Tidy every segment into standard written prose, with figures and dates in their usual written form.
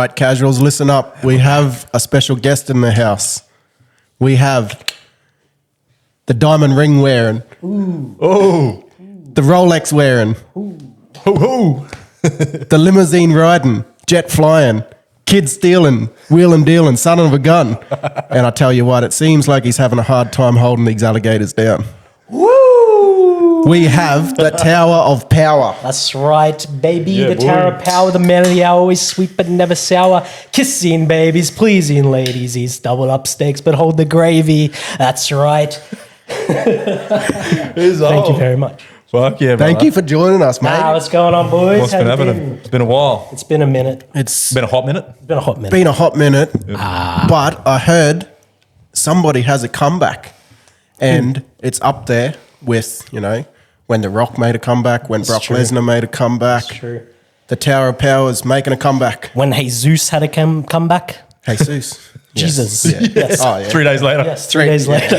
right, casuals, listen up. We have a special guest in the house. We have the diamond ring wearing. Ooh. Oh. The Rolex wearing. Ooh. Ooh. The limousine riding, jet flying, kid stealing, wheeling dealing, son of a gun. And I tell you what, it seems like he's having a hard time holding these alligators down. Woo! We have the Tower of Power. That's right, baby. Yeah, the boy. Tower of Power, the man of the hour, always sweet but never sour. Kissing babies, pleasing ladies. He's double up steaks but hold the gravy. That's right. Thank you very much. Fuck yeah, Thank you for joining us, mate. What's going on, boys? What's How been you happening? It's been a while. It's been a minute. It's Been a hot minute. It's been a hot minute. been a hot minute, but I heard somebody has a comeback, and it's up there with, you know, when The Rock made a comeback, when Brock true. Lesnar made a comeback. That's true. The Tower of Power is making a comeback. When Jesus had a comeback. Jesus. Jesus. Yes. Yes. Oh, yeah. 3 days later. Yes, 3 days later.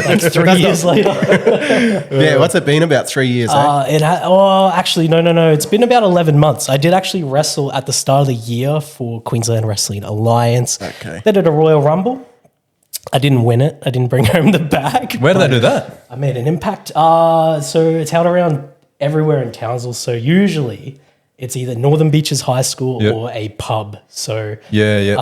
Like 3 years later. Yeah, what's it been about 3 years, eh? Actually, no. It's been about 11 months. I did actually wrestle at the start of the year for Queensland Wrestling Alliance. Okay. They did a Royal Rumble. I didn't win it. I didn't bring home the bag. Where did they do that? I made an impact. So it's held around everywhere in Townsville. So usually it's either Northern Beaches High School Yep. or a pub. So Yeah.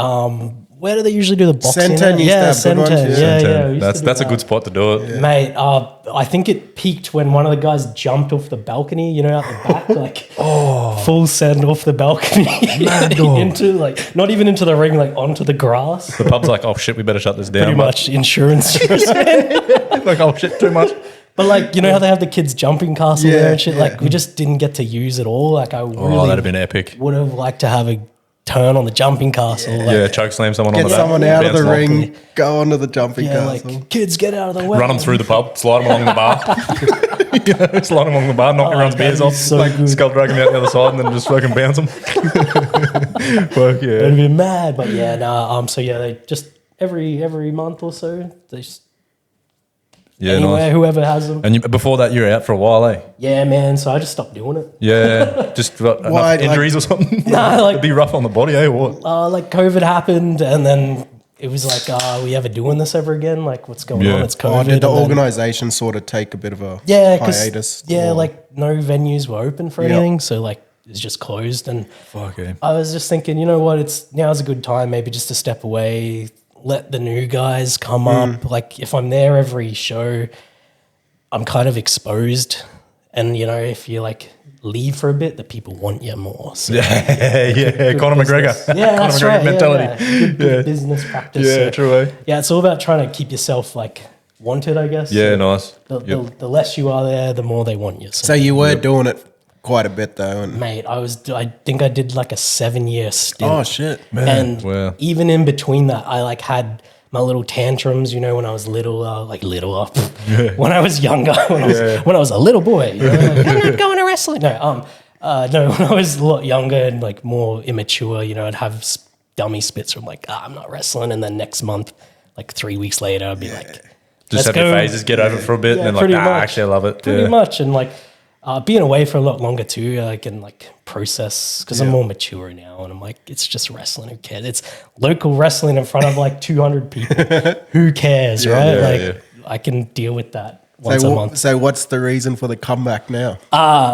where do they usually do the boxing? Centen used to yeah, have good ones, Centen. yeah. Yeah. we used to do That's a that. good spot to do it. Mate, I think it peaked when one of the guys jumped off the balcony, you know, out the back, like full send off the balcony into like not even into the ring, like onto the grass. The pub's like, oh shit, we better shut this down. Pretty much insurance. Like, oh shit, too much. But like, you know how they have the kids jumping castle Yeah, there and shit? yeah. Like we just didn't get to use it all. Like I Oh, really that'd have been epic. would have liked to have a turn on the jumping castle. Like, Yeah, choke slam someone on Get the back. someone out of the bounce them off. ring, go onto the jumping yeah, castle. like kids get out of the way. Run them through the pub, slide them along the bar. You know, slide them along the bar, knock everyone's that'd beers be off, so like good. skull drag them out the other side, and then just fucking bounce them. Fuck yeah. I'd be mad, but yeah, so yeah, they just every month or so, they just Yeah, anywhere, nice. whoever has them. And before that, you were out for a while, eh? Yeah, man. So I just stopped doing it. Yeah, just got enough Why, like- injuries or something. Nah, like- It'd be rough on the body, eh? Or what? Like COVID happened, and then it was like, are we ever doing this ever again? Like, what's going Yeah. on? It's Oh, COVID. did the and then- organisation sort of take a bit of a yeah, hiatus? because yeah, or- like no venues were open for Yep. anything, so like it's just closed. And Fuck yeah. I was just thinking, you know what? Now's a good time, maybe just to step away, let the new guys come up. Like if I'm there every show, I'm kind of exposed, and you know, if you like leave for a bit, the people want you more. So Yeah, Conor McGregor. yeah, Conor that's McGregor right. mentality. Yeah. Good business practice. Yeah, So, true, eh? yeah, it's all about trying to keep yourself like wanted, I guess. Yeah, So nice. the less you are there, the more they want you. So you were doing it quite a bit though. And Mate, I think I did like a 7-year stint. oh shit, And wow. even in between that, I like had my little tantrums, you know, when I was little, when I was younger, when I was a little boy, you know, like, I'm not going to wrestling. No, when I was a lot younger and like more immature, you know, I'd have dummy spits from like, I'm not wrestling. And then next month, like 3 weeks later, I'd be like, Just let's have go. your phases, get over it for a bit, Yeah, and then like, pretty nah, much. actually I love it. Pretty Yeah. much. And like being away for a lot longer too, I can like process because I'm more mature now, and I'm like, it's just wrestling. Who cares? It's local wrestling in front of like 200 people. Who cares, right? yeah, like yeah. I can deal with that once a month. so what's the reason for the comeback now?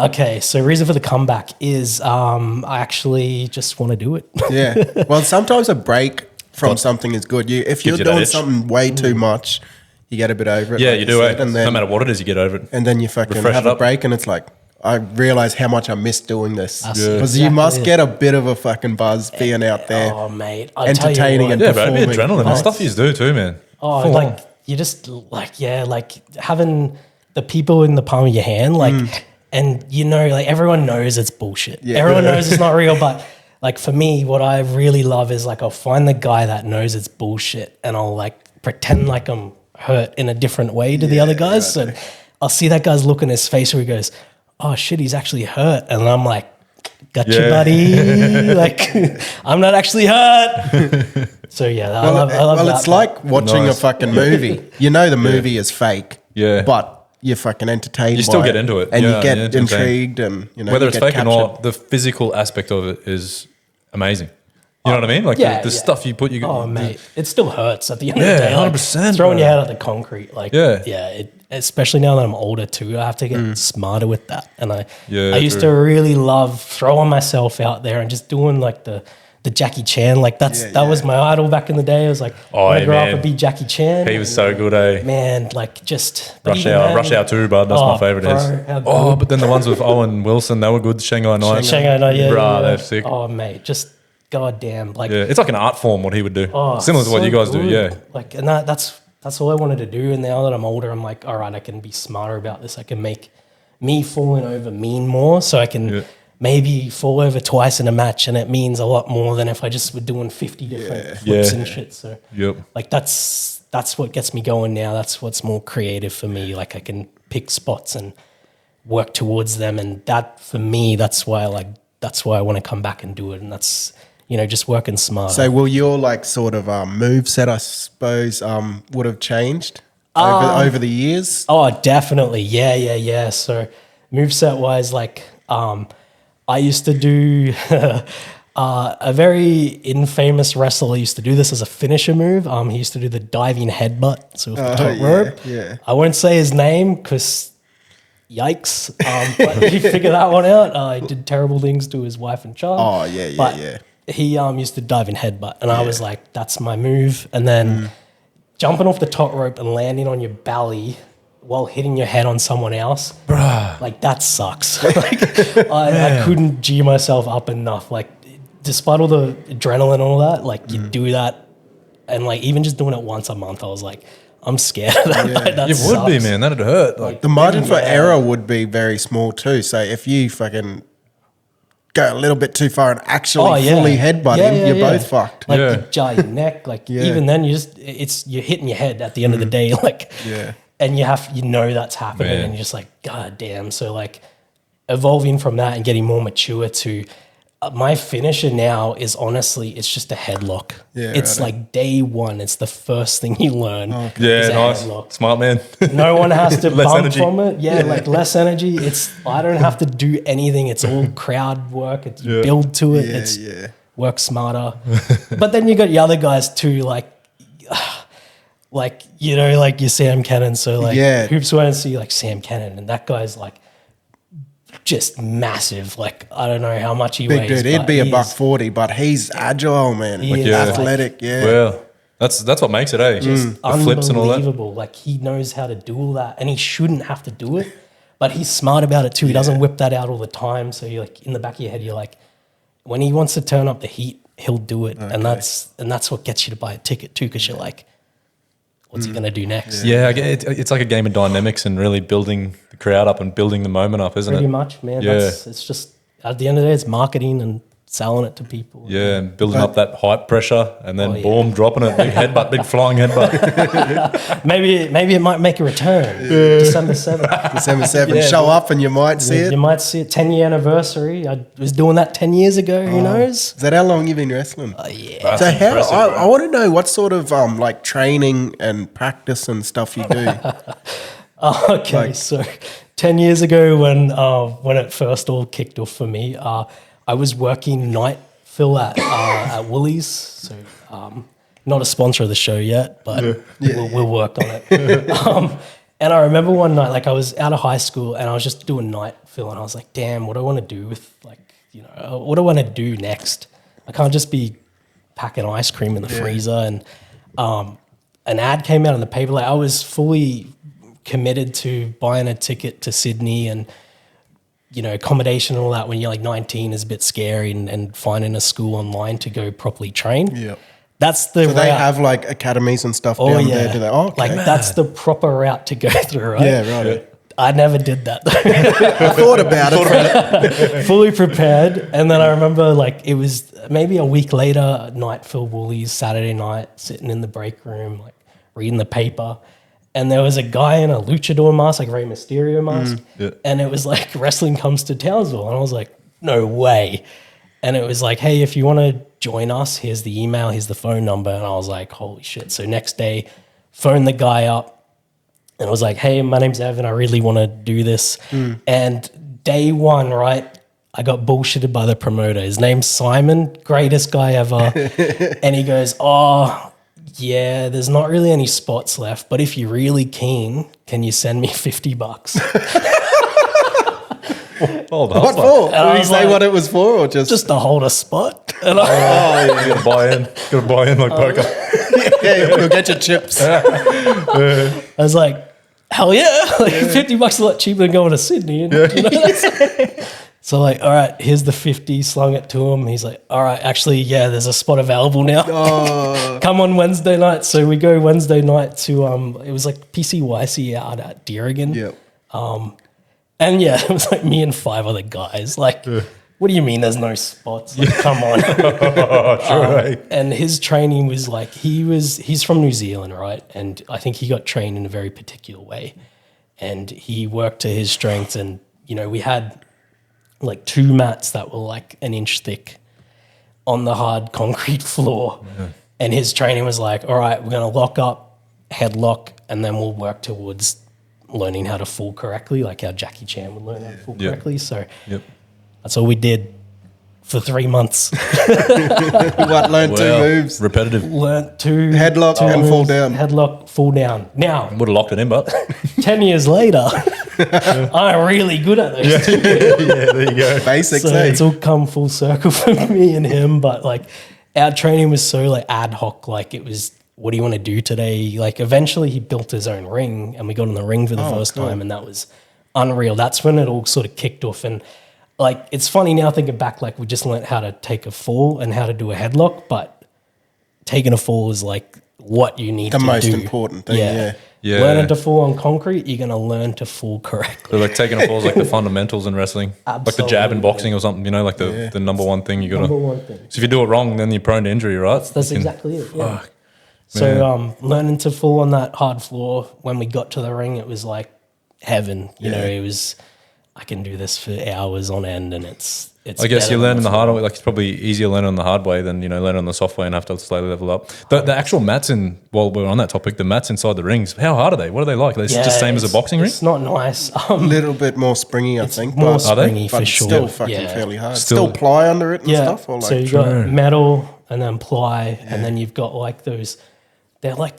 Okay. So reason for the comeback is I actually just want to do it. Yeah. Well, sometimes a break from something is good. If you're you that doing itch. something way too much, you get a bit over it. Yeah, like you do, eh? said, and then No matter what it is, you get over it. and then you fucking Refresh have it a up. break, and it's like I realize how much I miss doing this That's because exactly you must it. get a bit of a fucking buzz being out there. Oh, mate. I tell you Entertaining what. and Yeah, bro, it'd be performing. adrenaline. That's stuff you do too, man. Oh, Full like on. you just like like having the people in the palm of your hand, like, and you know, like everyone knows it's bullshit. Yeah. Everyone knows it's not real, but like for me, what I really love is like I'll find the guy that knows it's bullshit, and I'll like pretend like I'm hurt in a different way to the other guys. So I'll see that guy's look in his face where he goes, "Oh shit, he's actually hurt," and I'm like, "Gotcha, Yeah. buddy." Like I'm not actually hurt. So yeah, I love well, that it's part. like watching Nice. a fucking movie. You know the movie is fake. Yeah. But you're fucking entertained. You still by get into it. and Yeah, you get yeah, entertained. intrigued, and you know Whether you it's get fake or not, captured. the physical aspect of it is amazing. You know what I mean? Like Yeah, the yeah. stuff you put, Oh, mate, it still hurts at the end Yeah, of the day. Like, 100%, throwing your bro. head at the concrete, like, Yeah. especially now that I'm older too, I have to get smarter with that. And I used to true. really love throwing myself out there and just doing like the Jackie Chan. Like that was my idol back in the day. I was like, I want to grow up man. and be Jackie Chan. He was so good, eh? Man, like just but Rush even Hour, then- Rush Hour 2, bud. That's my favourite. bro, Is. how Oh, good. but then the ones with Owen Wilson, they were good. Shanghai Night. Shanghai Night, yeah, Bruh, yeah. they're sick. Oh, mate, just goddamn, like Yeah, it's like an art form what he would do. Oh, Similar to what so you guys do, good. yeah. Like, and that's all I wanted to do. And now that I'm older, I'm like, all right, I can be smarter about this. I can make me falling over mean more, so I can maybe fall over twice in a match, and it means a lot more than if I just were doing 50 different flips Yeah. and shit. So, Yep. like, that's what gets me going now. That's what's more creative for me. Like, I can pick spots and work towards them, and that for me, that's why I want to come back and do it. And that's just working smart. So will your like sort of move set, I suppose, would have changed over the years? Oh, definitely. Yeah. So moveset wise, like I used to do a very infamous wrestler used to do this as a finisher move. He used to do the diving headbutt. So with the top rope. yeah. I won't say his name because yikes. But you figure that one out. He did terrible things to his wife and child. Oh, yeah. But he used to dive in headbutt, and I was like, "That's my move." And then jumping off the top rope and landing on your belly while hitting your head on someone else, like that sucks. Like I couldn't G myself up enough. Like despite all the adrenaline and all that, like you do that, and like even just doing it once a month, I was like, I'm scared of that. Like, that You would be, sucks. man. That'd hurt. Like, The margin for Yeah. error would be very small too. So if you fucking go a little bit too far and actually fully headbutt him, you're both fucked. Like Yeah. you jar your neck, like even then you're hitting your head at the end of the day, like and you know that's happening, Man. and you're just like, God damn. So like evolving from that and getting more mature to my finisher now is honestly it's just a headlock. Yeah, it's right. like day one. It's the first thing you learn. is yeah, a nice. headlock. Smart man. No one has to Less bump energy. from it. Yeah, like less energy. I don't have to do anything. It's all crowd work. It's you build to it. It's work smarter. But then you got the other guys too, like your Sam Cannon. So like Hoops went and see like Sam Cannon, and that guy's like just massive. Like I don't know how much he Big weighs. dude, he'd but be a he buck is- 40, but he's agile, man. He Like, is, like- athletic, Well, that's what makes it, eh? Just the flips and all that. Unbelievable. Like he knows how to do all that, and he shouldn't have to do it, but he's smart about it too. He doesn't whip that out all the time. So you're like in the back of your head, you're like, when he wants to turn up the heat, he'll do it, and that's what gets you to buy a ticket too, because you're like, what's he gonna do next? Yeah, I get it's like a game of dynamics and really building the crowd up and building the moment up, isn't Pretty it? much, man. Yeah. It's just at the end of the day, it's marketing and selling it to people. Yeah, and building up that hype pressure, and then yeah. boom, dropping it, big headbutt, big flying headbutt. Maybe it might make a return. December 7th. December 7th, Yeah. show up and you might see it. You might see it. 10-year anniversary. I was doing that 10 years ago. Who knows? Is that how long you've been wrestling? Yeah. So how, impressive, I bro. want to know what sort of like training and practice and stuff you do. Okay, so 10 years ago when it first all kicked off for me, I was working night fill at Woolies. So not a sponsor of the show yet, but we'll work on it. And I remember one night, like I was out of high school and I was just doing night fill, and I was like, damn, what do I want to do with what do I want to do next? I can't just be packing ice cream in the freezer. And an ad came out in the paper. Like I was fully committed to buying a ticket to Sydney, and accommodation and all that when you're like 19 is a bit scary, and finding a school online to go properly train. Yeah. That's the So they route. have like academies and stuff down there. Do they? Oh, okay. Like that's the proper route to go through, right? Yeah, right. I never did that though. I thought about it. Fully prepared. And then I remember like it was maybe a week later, night for Woolies, Saturday night, sitting in the break room, like reading the paper. And there was a guy in a luchador mask, like a Rey Mysterio mask. And it was like wrestling comes to Townsville. And I was like, no way. And it was like, hey, if you want to join us, here's the email, here's the phone number. And I was like, holy shit. So next day, phoned the guy up and I was like, hey, my name's Evan. I really want to do this. And day one, right, I got bullshitted by the promoter. His name's Simon, greatest guy ever. And he goes, oh, yeah, there's not really any spots left, but if you're really keen, can you send me $50? Hold on. What for? And I Did he was say like- what it was for, or just Just to hold a spot. And I, You gotta buy in. Gotta buy in like poker. yeah, you'll get your chips? I was like, hell yeah, like $50 a lot cheaper than going to Sydney. And, you know, so like, all right, here's the 50, slung it to him. He's like, all right, actually, yeah, there's a spot available now. Come on Wednesday night. So we go Wednesday night to, it was like PCYC out at Deerigan. Yeah. And yeah, it was like me and 5 other guys. Like, what do you mean there's no spots? Like, come on. Oh, true. eh? And his training was like, he's from New Zealand, right? And I think he got trained in a very particular way. And he worked to his strengths. And, you know, we had like 2 mats that were like an inch thick on the hard concrete floor. Yeah. And his training was like, all right, we're going to lock up, headlock, and then we'll work towards learning how to fall correctly, like how Jackie Chan would learn how to fall correctly. So that's all we did for 3 months. What? Learned 2 moves. Repetitive. Learned 2 Headlock and fall down. Headlock, fall down. Now, Would have locked it in, but 10 years later, I'm really good at those 2. there you go. Basics, So eh? it's all come full circle for me and him. But like our training was so like ad hoc. Like it was, what do you want to do today? Like eventually he built his own ring and we got in the ring for the first time, and that was unreal. That's when it all sort of kicked off. And like, it's funny now thinking back, like we just learned how to take a fall and how to do a headlock, but taking a fall is like what you need The to most do. important thing, yeah. Yeah. Learning to fall on concrete, you're going to learn to fall correctly. They're like taking a fall is like the fundamentals in wrestling. Like the jab in Absolutely. boxing or something, you know, like the number one thing you got Number to. one thing. So if you do it wrong, then you're prone to injury, right? That's exactly it. Yeah. So learning to fall on that hard floor, when we got to the ring, it was like heaven. You know, it was, I can do this for hours on end, and it's I guess better you're than learning the floor. hard way. Like it's probably easier learning on the hard way than, you know, learning on the soft way and have to slowly level up. The actual mats while we're on that topic, the mats inside the rings, how hard are they? What are they like? Are they just same as a it's- boxing ring? It's not nice. A little bit more springy, I think. More but, Are they? springy but for sure. still fucking Yeah. fairly hard. Still- Still ply under it and Yeah. stuff? Or like, So you've got metal and then ply, and then you've got like those, they're like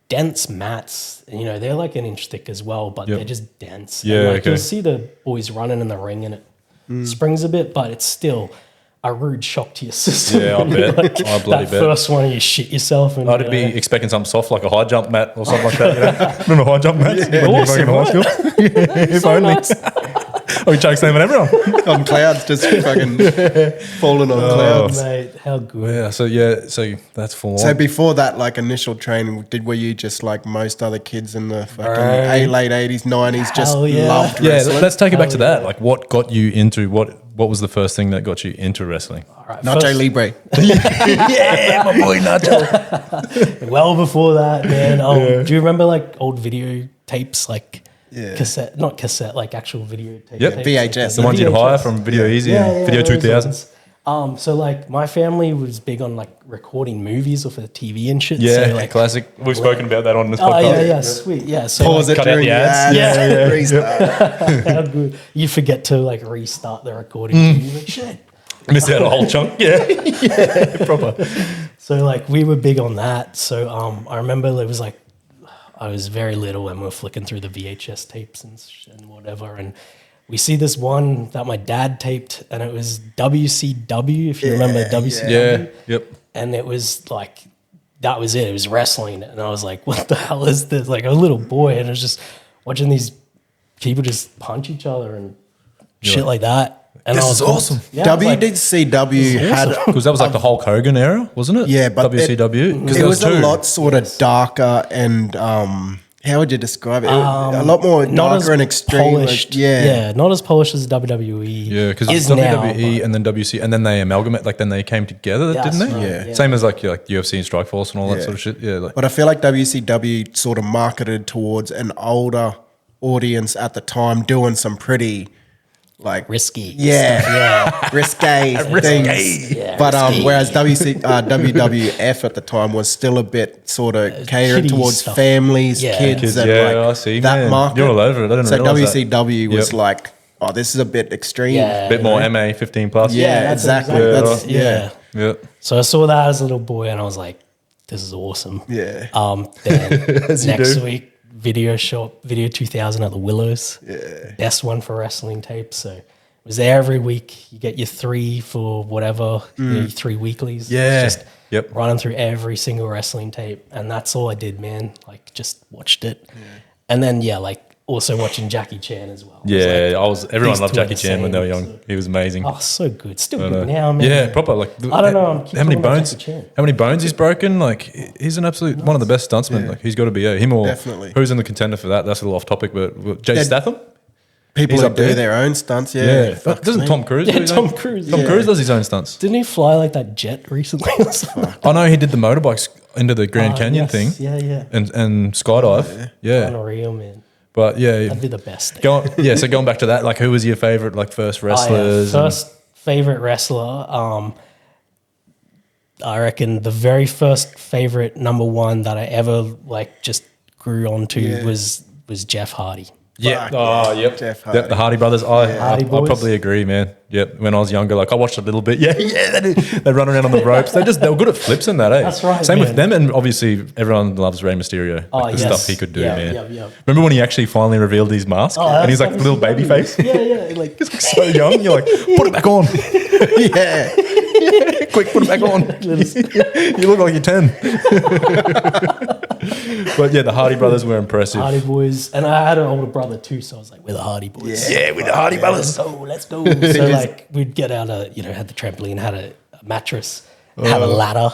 dense mats. You know, they're like an inch thick as well, but they're just dense. Yeah, And like okay. you'll see the boys running in the ring and it springs a bit, but it's still a rude shock to your system. Yeah, I bet. I bloody that bet. first one, you shit yourself. And, I'd be expecting something soft like a high jump mat or something like that. You know? Remember high jump mats? When you were Awesome, in high school? If so only. nice. Oh, you chokes them and everyone. on clouds, just fucking falling on clouds. Mate, how good. So that's full So on. before that, like initial training, were you just like most other kids in the fucking late 80s, 90s, just Hell yeah. loved Yeah, wrestling? let's take it back to Hell that. Like, what got you into what was the first thing that got you into wrestling? All right, Nacho first- Libre. Yeah, my boy Nacho. Well before that, man. Do you remember like old video tapes, like cassette, not cassette, like actual video tape? Yep. tapes, VHS. like The ones you'd VHS. hire from Video Easy and Video those 2000. ones. So like my family was big on like recording movies off of the TV and shit. Yeah, so, like, classic. We've spoken about that on this oh podcast. yeah, sweet, yeah. So Pause like, it cut out during the the ads. ads. Restart. how good. You forget to like restart the recording. You're like, shit. Missed out a whole chunk. Yeah, proper. So like we were big on that. So I remember it was like I was very little and we were flicking through the VHS tapes and whatever, and we see this one that my dad taped, and it was WCW, if you remember WCW. Yeah, yep. And it was like that was it. It was wrestling, and I was like, "What the hell is this?" Like a little boy, and I was just watching these people just punch each other and shit like that. And This I was is awesome. Yeah, I was like, WCW had Because that was like the Hulk Hogan era, wasn't it? Yeah, but WCW. Because it there was two. a lot sort of darker and how would you describe it? A lot more not as darker and extreme. like, polished. yeah. Not as polished as WWE. Yeah, because is WWE now, and then WC, and then they amalgamate, like then they came together, That's didn't they? right, yeah. Same as like UFC and Strikeforce and all that Yeah. sort of shit. Yeah, like, But I feel like WCW sort of marketed towards an older audience at the time, doing some pretty like risky. yeah, risque things. Yeah, But risky. whereas WWF at the time was still a bit sort of catered kiddie towards stuff. families, Yeah. kids, Kids, and yeah, like I see, that man. market. You're all over it. I didn't so realise that. WCW was Yep. like oh, this is a bit extreme. Yeah. A bit more MA 15 plus. Yeah, that's exactly. That's, Yeah. Yeah. So I saw that as a little boy, and I was like, "This is awesome." Yeah. Then As you next do. week, Video 2000 at the Willows. Yeah. Best one for wrestling tape. So it was there every week. You get your 3 for whatever, your 3 weeklies. Yeah. It's just Yep. running through every single wrestling tape, and that's all I did, man. Like just watched it, and then like also watching Jackie Chan as well. Yeah, everyone these loved two are Jackie the Chan when they were same, young. so- He was amazing. Oh, so good. Still good now, man. Yeah, proper. Like I don't know, I'm keep how many talking about bones? Jackie Chan. How many bones he's broken? Like he's an absolute one of the best stuntsmen. Like he's got to be him or Definitely. who's in the contender for that? That's a little off topic, but Jay Statham. People He's who up do there. their own stunts. Yeah. Yeah, Fuck doesn't me. Tom Cruise? do Yeah, his Tom own- Cruise. Tom Yeah. Cruise does his own stunts. Didn't he fly like that jet recently or something? I know he did the motorbikes into the Grand Canyon Yes. thing. Yeah. And skydive. Yeah. Unreal, man. But yeah, That'd be the best. so going back to that, like who was your favorite like first wrestlers? and- First favorite wrestler. I reckon the very first favorite number one that I ever like just grew onto was Jeff Hardy. Yeah. Fuck, Oh, yeah. yep. Jeff Yep, Hardy. the Hardy brothers. I Hardy boys. probably agree, man. Yep. When I was younger, like I watched a little bit. Yeah. They run around on the ropes. They were good at flips and that. Eh? That's right, Same man. with them, and obviously everyone loves Rey Mysterio. Like the yes. stuff he could do, Yeah, man. yeah. Remember when he actually finally revealed his mask, and he's like a little baby face. Yeah, like He's like so young. You're like, put it back on. Yeah. Quick, put it back on. You look like you're 10. But yeah, the Hardy brothers were impressive. Hardy boys, and I had an older brother too, so I was like, we're the Hardy boys. Yeah, with the Hardy brothers. Let's go. So like we'd get out had the trampoline, had a mattress, have a ladder.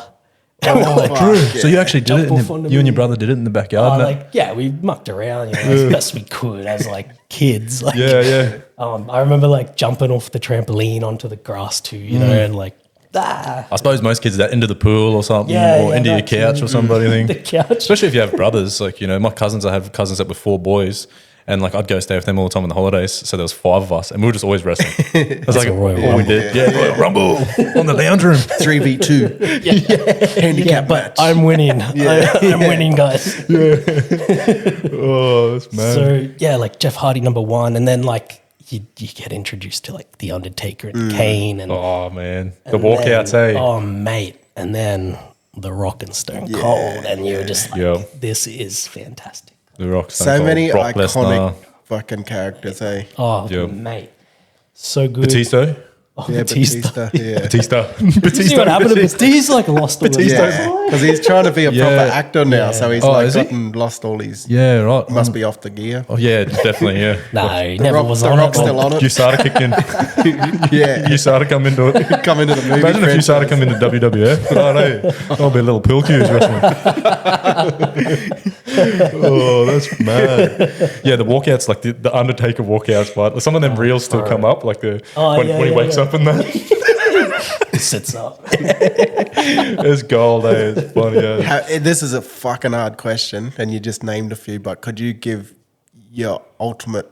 Oh, True. fuck, So you actually did it. Jump off onto You and me. your brother did it in the backyard. and that? we mucked around, as best we could as like kids. Like, Yeah. I remember like jumping off the trampoline onto the grass too, and like I suppose most kids are into the pool or something, Yeah, or yeah, into your that couch too. or somebody. the couch. Especially if you have brothers, like my cousins. I have cousins that were 4 boys, and like I'd go stay with them all the time on the holidays. So there was 5 of us, and we were just always wrestling. It was like a Royal all we did. Yeah, Royal Rumble on the lounge room. 3v2. Handicap match. I'm winning. I'm winning, guys. Oh, that's mad. So yeah, like Jeff Hardy number one, and then like you get introduced to like the Undertaker and Kane and Oh man, the and walkouts, then- hey. Oh mate, and then the Rock and Stone Cold, and you're just like, Yeah. this is fantastic. The Rock. So many Brock iconic Lesnar, fucking characters, eh? Oh Yeah. mate, so good. Batista. Oh, Yeah, Batista. Yeah. Batista. See what happened to Batista? He's like lost all his Yeah, because he's trying to be a proper Yeah. actor now, so he's Oh, like is he? lost all his. Yeah, right. Must be off the gear. Oh yeah, definitely. Yeah. No, he The never Rock, was the on Rock's it. still on it. USADA kicked in. Yeah, USADA come into it. come into the movie. Imagine if franchise. USADA come into WWF. Oh no, that'll be a little pill cues wrestling. Oh, that's mad. Yeah, the walkouts, like the Undertaker walkouts, but some of them reels still come up, like when he wakes up and that. Sits up. It's gold, eh? It's funny. Yeah. This is a fucking hard question, and you just named a few, but could you give your ultimate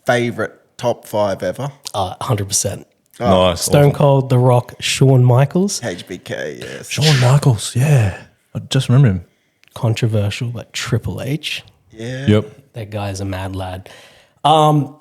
favorite top 5 ever? 100%. Nice. Stone Cold, The Rock, Shawn Michaels. HBK, yes. Shawn Michaels, yeah. I just remember him. Controversial, but Triple H. Yeah. Yep. That guy's a mad lad.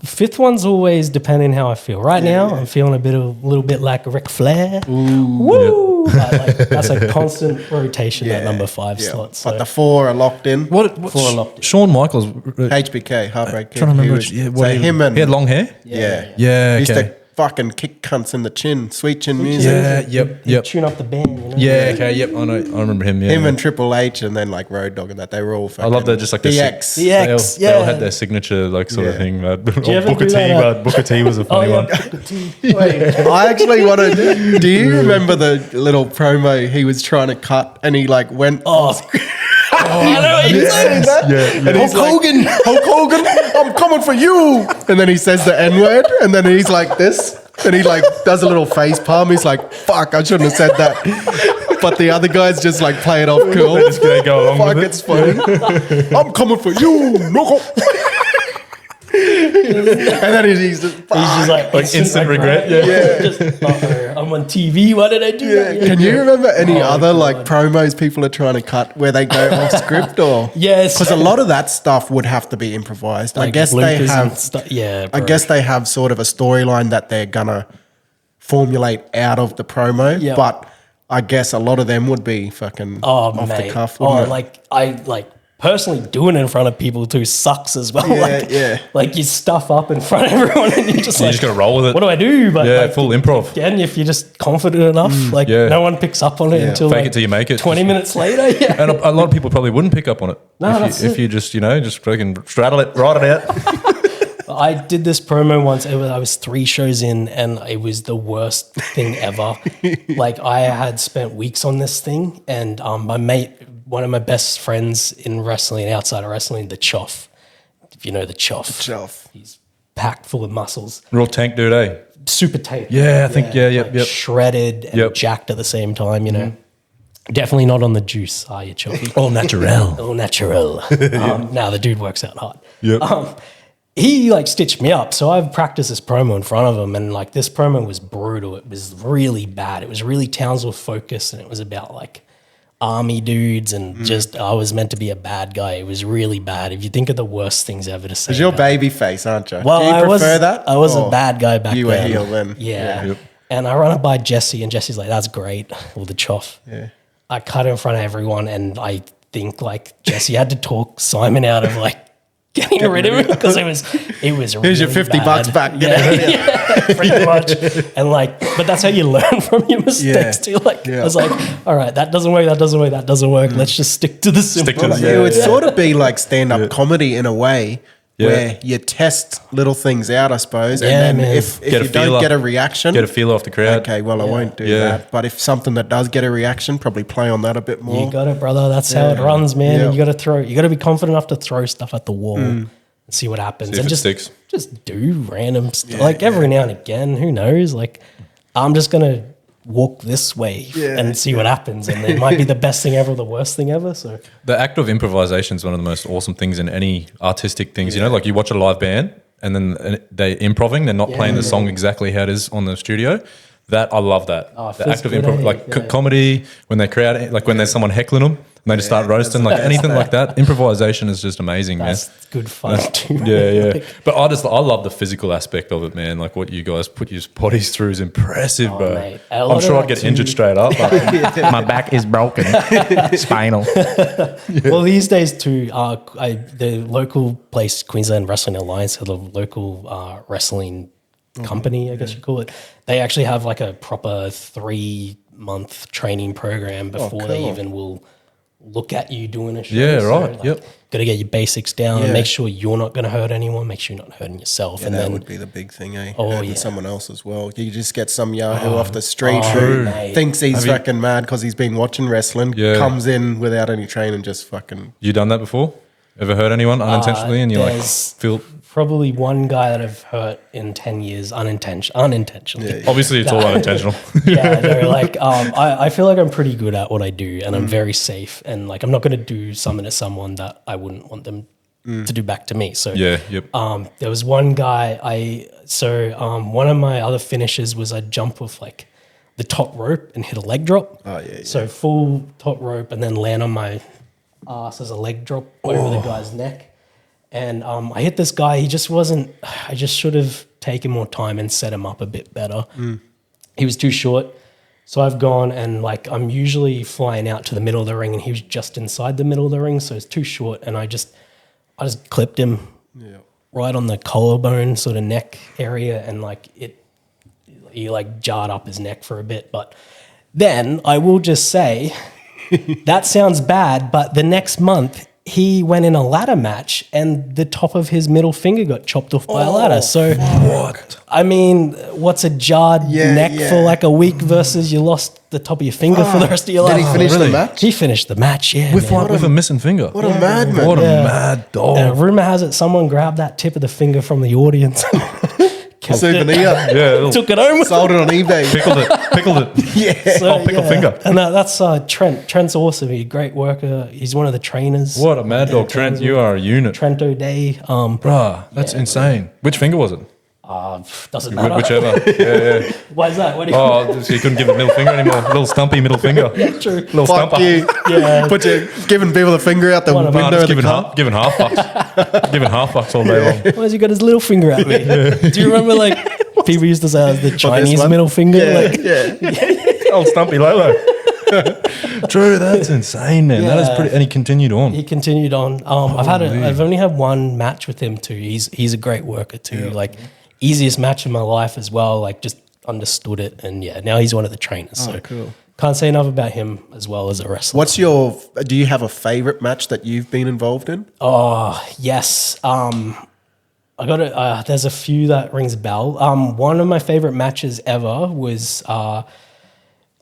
Fifth one's always depending how I feel. Right now, I'm feeling a little bit like Ric Flair. Woo! But, like, that's a constant rotation at number 5 Yeah. slot. So But the 4 are locked in. What Four locked in. Shawn Michaels. HBK, Heartbreak Kid. Trying to remember He which. was- Yeah, so what him and he had long hair. yeah, Yeah, He used okay. to fucking kick cunts in the chin, sweet chin music. Yeah, yep. tune up the band. You know? Yeah, okay, yep. I know. I remember him. Yeah. Him and Triple H, and then like Road Dogg and that. They were all. I love that. Just like the DX. The X, They all yeah. had their signature like sort of Yeah. thing. you ever Booker do T, that, Booker T was a Oh, funny yeah. one. Wait, I actually want to. Do you remember the little promo he was trying to cut, and he like went? Oh, I know what you're saying. Yeah, And he's Hulk like, Hulk Hogan, I'm coming for you. And then he says the N word, and then he's like this, and he like does a little face palm. He's like, "Fuck, I shouldn't have said that." But the other guys just like play it off cool. They just go along Fuck, with it. it's funny. I'm coming for you, knuckle. And then he's just, He's just like instant regret. Yeah. Just, I'm on TV. Why did I do that? Can you remember any other like promos people are trying to cut where they go off script or? Yes. Because a lot of that stuff would have to be improvised. I guess they bloopers and have. stuff. Yeah, I bro. guess they have sort of a storyline that they're gonna formulate out of the promo, Yeah. but I guess a lot of them would be fucking off mate. the cuff. Oh, Wouldn't it? like I personally doing it in front of people too sucks as well. Yeah, Like you stuff up in front of everyone and you just You like, just gotta roll with it. what do I do? But Yeah, like, full improv. again, if you're just confident enough, like yeah. no one picks up on it until Fake like it till you make it. 20 minutes later. Yeah. And a lot of people probably wouldn't pick up on it. No, that's if it. you just, just freaking straddle it, write it out. I did this promo once. I was 3 shows in, and it was the worst thing ever. Like I had spent weeks on this thing, and my mate, one of my best friends in wrestling, outside of wrestling, the Choff. If you know the Choff, Choff. he's packed full of muscles, Real tank dude, eh? super tape. Yeah, I think, yep. Shredded and Yep. jacked at the same time. You know, definitely not on the juice, are you, Choffy? All natural. All natural. Now the dude works out hard. Yep. He like stitched me up. So I've practiced this promo in front of him, and like this promo was brutal. It was really bad. It was really Townsville focused, and it was about like army dudes and just I was meant to be a bad guy. It was really bad. If you think of the worst things ever to say. Because you're about- baby face, aren't you? well, Do you I prefer was that? I was a Or bad guy back you were then. heel then? Yeah. Yep. And I run it by Jesse, and Jesse's like, "That's great," or the Choff. Yeah. I cut it in front of everyone, and I think like Jesse had to talk Simon out of like getting rid of it because it was Here's really your $50 bad. back. Get out of here. Yeah, pretty much. And like, but that's how you learn from your mistakes too. Like, Yeah. I was like, all right, that doesn't work. That doesn't work. That doesn't work. Let's just stick to the simple. to the- It would sort of be like stand-up comedy in a way, Yeah. where you test little things out, I suppose, Yeah, and then man. if Get a you don't feeler. get a reaction, Get a feel off the crowd. okay, well, I won't do Yeah. that. But if something that does get a reaction, probably play on that a bit more. You got it, brother. That's how it runs, man. Yeah. And you got to be confident enough to throw stuff at the wall and see what happens. See if and it just sticks. just do random stuff. Like every now and again, who knows? Like I'm just gonna walk this way and see what happens. And it might be the best thing ever, or the worst thing ever. So The act of improvisation is one of the most awesome things in any artistic things. You know, like you watch a live band and then they're improving, they're not playing the song exactly how it is on the studio. That I love that. Oh, it The feels act of good, improv, eh? like Yeah. comedy, when they crowd, like when there's someone heckling them and they just start roasting, like anything like that. Improvisation is just amazing, man. that's good fun too. Yeah. But I love the physical aspect of it, man. Like what you guys put your bodies through is impressive, bro. mate. A lot I'm of sure I'd that get too. injured straight up. But my back is broken. Spinal. Well, these days too, the local place, Queensland Wrestling Alliance, or the local wrestling company, I guess you call it, they actually have like a proper 3-month training program before they cool. even will look at you doing a show. Yeah, right, yep. Got to get your basics down and Yeah. make sure you're not going to hurt anyone, make sure you're not hurting yourself. Yeah, and that then would be the big thing, eh? Oh, Hurting yeah. someone else as well. You just get some yahoo off the street true. who Mate. thinks he's fucking mad because he's been watching wrestling, Yeah. comes in without any training, just fucking... You done that before? Ever hurt anyone unintentionally and you like there's- feel? probably one guy that I've hurt in 10 years unintentionally. Obviously, it's all unintentional. Yeah, no, like I feel like I'm pretty good at what I do, and I'm very safe, and like I'm not going to do something to someone that I wouldn't want them to do back to me. So Yeah, yep. there was one guy one of my other finishes was I'd jump off like the top rope and hit a leg drop. Oh, yeah. So full top rope and then land on my ass as a leg drop over the guy's neck. And I hit this guy. He just wasn't. I just should have taken more time and set him up a bit better. He was too short. So I've gone and like I'm usually flying out to the middle of the ring, and he was just inside the middle of the ring, so it's too short. And I just clipped him right on the collarbone sort of neck area, and like he like jarred up his neck for a bit. But then I will just say that sounds bad, but the next month he went in a ladder match and the top of his middle finger got chopped off by a ladder. So What? I mean, what's a jarred neck for like a week versus you lost the top of your finger for the rest of your Did life? he finish really? the match? He finished the match, yeah. With man. what? With a missing finger. What a madman. What a mad dog. And rumor has it someone grabbed that tip of the finger from the audience and kept Souvenir. Yeah, little- took it home. Sold it on eBay. pickled it. Yeah. So, pickled finger. And that's Trent. Trent's awesome. He's a great worker. He's one of the trainers. What a mad dog, Trent! You are a unit, Trent O'Day. bruh. That's insane. Which finger was it? Doesn't matter. Whichever. Yeah. Why is that? What do you Oh, so you couldn't give a middle finger anymore. Little stumpy middle finger. True. Little Fuck stumper. you. Yeah. Put you giving people the finger out the One of window Nah, of just the giving car. half, giving half bucks. Giving half bucks all day long. Why has he got his little finger at me? Do you remember like people used to say it was the Chinese one? middle finger? Yeah, Like, yeah. Old Stumpy Lolo. True, that's insane, man. That is Yeah. pretty. And he continued on. he continued on. I've only had one match with him too. He's a great worker too. Like easiest match in my life as well. Like just understood it, and yeah, now he's one of the trainers. So cool. can't say enough about him as well as a wrestler. Do you have a favorite match that you've been involved in? Oh yes. I got it. There's a few that rings a bell. One of my favorite matches ever was a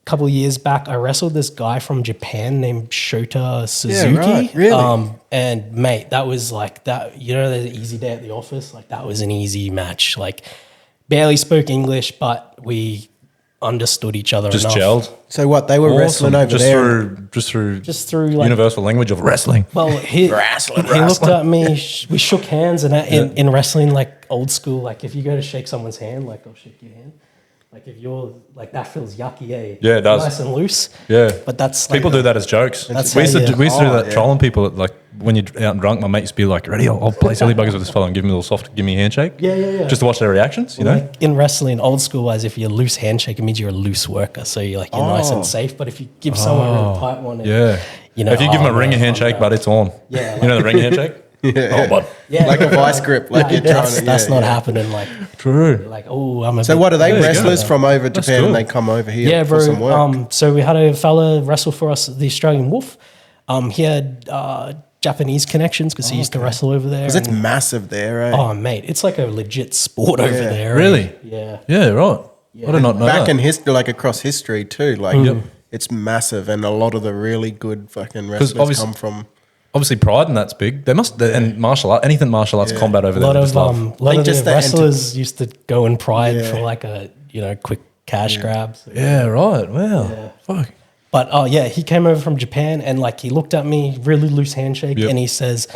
couple of years back. I wrestled this guy from Japan named Shota Suzuki. right. Really? And mate, that was like that. You know, the easy day at the office. Like that was an easy match. Like barely spoke English, but we understood each other. Just enough. gelled. So what they were wrestling over just there. Just through like universal language of wrestling. Well, he looked at me. We shook hands, and in wrestling, like old school, like if you go to shake someone's hand, like I'll shake your hand. Like if you're like that feels yucky, eh? Yeah, it does. Nice and loose. Yeah, But that's like people do that as jokes. That's We used how to you- do that yeah. trolling people. Like when you're out and drunk, my mate used to be like, "Ready? I'll play silly buggers with this fella and give him a little soft, give me a handshake." Yeah. Just to watch their reactions, you know. Like in wrestling, old school wise, if you're loose handshake, it means you're a loose worker. So you're like you're nice and safe. But if you give someone a really tight one, Yeah. you know, if you give him a oh, ringer no, handshake, no. but it's on. Yeah, You know the ringer handshake. Oh, bud. yeah, Like a vice grip, like you're trying to. that's yeah, not yeah. happening. Like True. I'm a So bit- what are they There you go. wrestlers from over Japan cool. and they come over here Yeah, for some work? bro. So we had a fella wrestle for us, the Australian Wolf. He had Japanese connections because he used to wrestle over there. Because it's and- massive there, right? oh, mate, it's like a legit sport over Yeah. there. Really? Yeah. Yeah, right. I did not know Back that. in history, like across history too, like it's massive, and a lot of the really good fucking wrestlers obviously- come from. Obviously, pride and that's big. They must, and martial art, anything martial arts combat over A there. lot they of just love. lot Like of just the the wrestlers used to go in Pride Yeah. for like a quick cash grabs. Yeah, right. Wow. Fuck. But oh yeah, he came over from Japan and like he looked at me, really loose handshake, Yep. and he says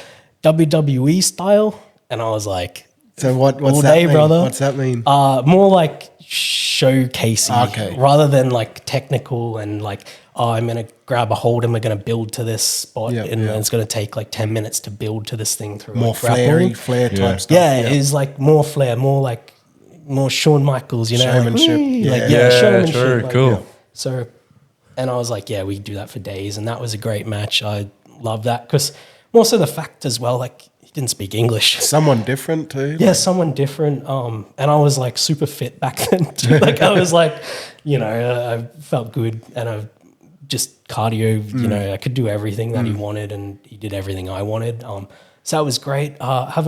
WWE style, and I was like, So what's all that day, mean? brother. What's that mean? more like showcasey, Okay. rather than like technical and like, oh, I'm gonna grab a hold and we're gonna build to this spot, Yeah, and yeah. it's gonna take like 10 minutes to build to this thing through More like, grappling. flair Yeah. type stuff. Yeah, it's like more flair, more Shawn Michaels, you know, Showmanship. Like, "Wee," like, Yeah. Yeah, showmanship. true, like, cool. yeah. So, and I was like, yeah, we do that for days, and that was a great match. I love that because also the fact as well, like he didn't speak English. Someone different too. Yeah, someone different. And I was like super fit back then too. Like I was like, you know, I felt good and I just cardio, you know, I could do everything that he wanted and he did everything I wanted. So that was great. I have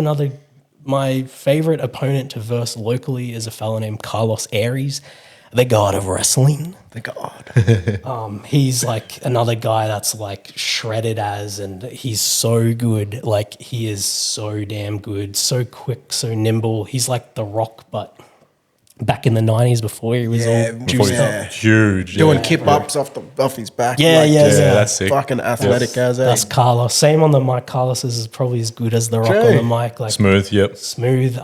my favorite opponent to verse locally is a fella named Carlos Aries, the god of wrestling. The God. He's like another guy that's like shredded and he's so good. Like he is so damn good, so quick, so nimble. He's like The Rock, but back in the 90s before he was Yeah, all before juiced he- up. Yeah. Huge. Doing yeah. kip ups off his back. Yeah, yeah, yeah. That's sick. Fucking athletic as That's Carlos. Same on the mic. Carlos is probably as good as The Rock True. on the mic. Like Smooth, yep. smooth.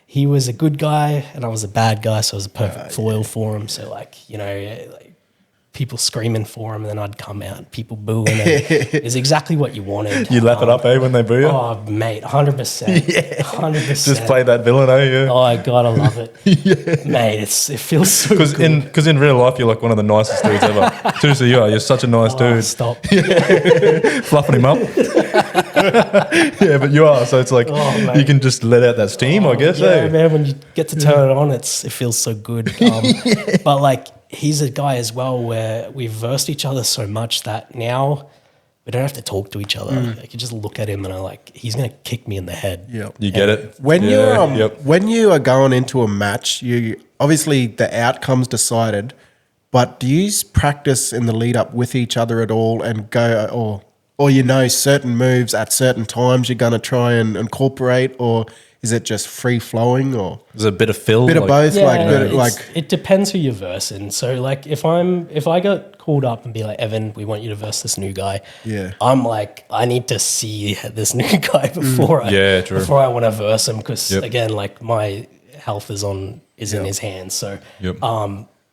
He was a good guy and I was a bad guy, so I was a perfect foil for him. So like, you know, like people screaming for him and then I'd come out, people booing and it's exactly what you wanted. You lap it up, eh, when they boo you? Oh mate, 100%. 100%. Just play that villain, eh? Yeah. Oh God, I love it. Mate, it feels so Because good. in real life, you're like one of the nicest dudes ever. Seriously, you are. You're such a nice Oh, dude. stop. Fluffing him up. Yeah, but you are. So it's like Oh, mate. you can just let out that steam, I guess. Yeah, eh? man, when you get to turn it on, it feels so good. But like, he's a guy as well where we've versed each other so much that now we don't have to talk to each other. I can just look at him and I'm like, he's gonna kick me in the head. Yep. You get it. When Yeah, you're when you are going into a match, you obviously the outcome's decided, but do you practice in the lead up with each other at all and go or you know certain moves at certain times you're going to try and incorporate, or is it just free flowing or There's a bit of fill. bit of both? It depends who you verse in. So like if I got called up and be like, Evan, we want you to verse this new guy. Yeah. I'm like, I need to see this new guy before before I want to verse him because again, like my health is in his hands. So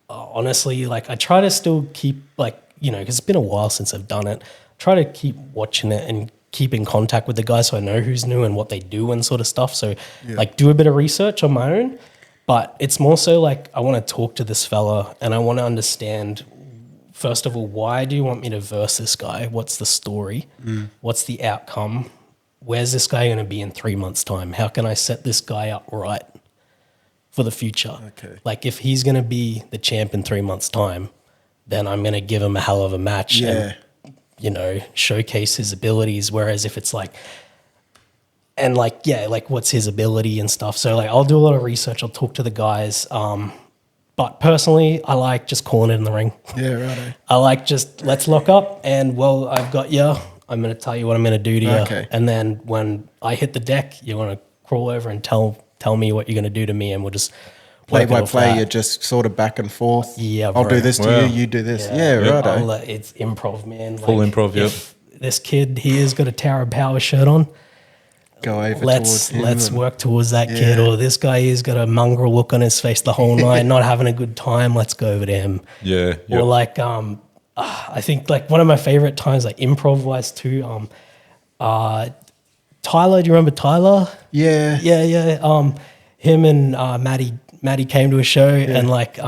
honestly, like I try to still keep like, you know, because it's been a while since I've done it. Try to keep watching it and keep in contact with the guys so I know who's new and what they do and sort of stuff. So like do a bit of research on my own, but it's more so like I want to talk to this fella and I want to understand, first of all, why do you want me to verse this guy? What's the story? What's the outcome? Where's this guy going to be in 3 months' time? How can I set this guy up right for the future? Okay. Like if he's going to be the champ in 3 months' time, then I'm going to give him a hell of a match and, you know, showcase his abilities. Whereas if it's like, and like, like what's his ability and stuff. So like I'll do a lot of research. I'll talk to the guys. But personally, I like just calling it in the ring. Yeah, right. I like just let's lock up and well, I've got you. I'm going to tell you what I'm going to do to you. Okay. And then when I hit the deck, you're going to crawl over and tell me what you're going to do to me and we'll just Play work it by off play, that. you're just sort of back and forth. Yeah, I'll bro. do this to Wow. you, you do this. Yeah, right. It's improv, man. Full improv, yep. if This kid, he has got a Tower of Power shirt on. Go over Let's towards him. let's and- work towards that kid. Or this guy has got a mongrel look on his face the whole night, not having a good time. Let's go over to him. Yeah. Or like, I think like one of my favorite times, like improv wise too. Tyler, do you remember Tyler? Yeah. Yeah. Him and Maddie came to a show and like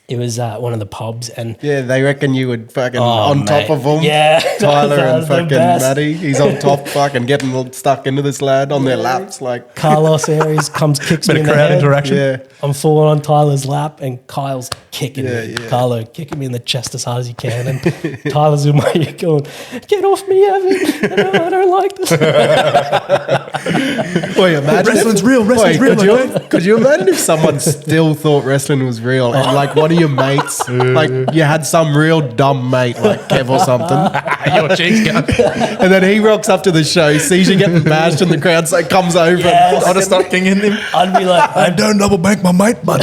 it was at one of the pubs and Yeah, they reckon you would fucking on top mate. of them. Yeah, Tyler that and was the fucking best. Maddie. He's on top, fucking getting all stuck into this lad on their laps. Like, Carlos Aries comes, kicks Bit me of in the crowd head. interaction. yeah. I'm falling on Tyler's lap and Kyle's kicking me. Yeah. Carlo kicking me in the chest as hard as he can. And Tyler's in my ear going, get off me, Evan. I don't like this. Wait, imagine Wrestling's real, wrestling's real, Could you imagine if someone still thought wrestling was real and like one of your mates, like you had some real dumb mate like Kev or something, Your cheeks gun. and then he rocks up to the show, sees you getting bashed, and the crowd so comes over. Yes. I'll just start kinging him. I'd be like, I don't double bank my mate, but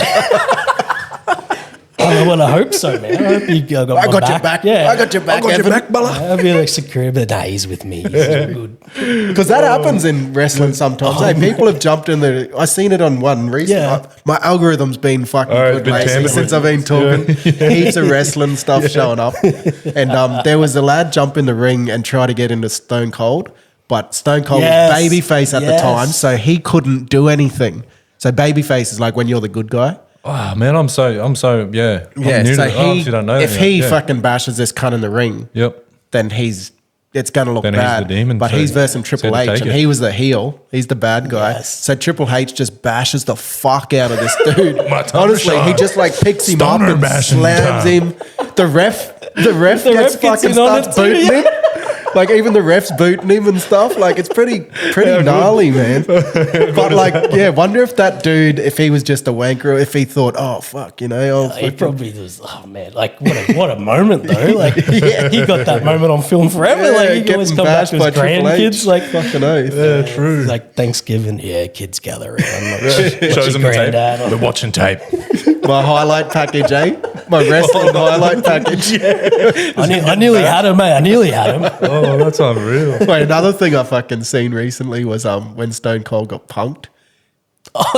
well, I hope so, man. I hope you got I my got your back. Yeah. I got your back, Evan. I'd be like secure, but nah, he's with me. He's good. Because that happens in wrestling sometimes. Hey, people have jumped in the. I seen it on one recently. Yeah. My algorithm's been fucking it's good been lately tampered since with. I've been talking. Heaps of wrestling stuff showing up, and there was a lad jump in the ring and try to get into Stone Cold, but Stone Cold Yes. was babyface at the Yes. time, so he couldn't do anything. So babyface is like when you're the good guy. oh man, I'm so yeah. I'm new so to it. I honestly don't know. if that he yet. fucking bashes this cunt in the ring, Yep. then it's going to look Then he's bad. the demon, but so he's versing it's Triple here to H, take and it. he was the heel. He's the bad guy. Yes. So Triple H just bashes the fuck out of this dude. My time Honestly, to he shine. just like picks him up Stoner and bashing slams time. him. The ref gets ref gets fucking in on starts it too, booting him. Like even the refs booting him and stuff. Like it's pretty gnarly, man. But like, yeah, wonder if that dude, if he was just a wanker, if he thought, oh fuck, He fucking- probably was, oh man, like what a moment though. Like Yeah. he got that moment on film forever. Yeah, like he can always getting come back to his bashed by Triple H. grandkids. Like fucking oath. Yeah, true. Like Thanksgiving, kids gather around. Like, Shows watch them your the tape. granddad. They're watching tape. My highlight package, eh? My wrestling highlight package. I nearly had him, mate. I nearly had him. Oh, that's unreal. Wait, another thing I fucking seen recently was when Stone Cold got punked.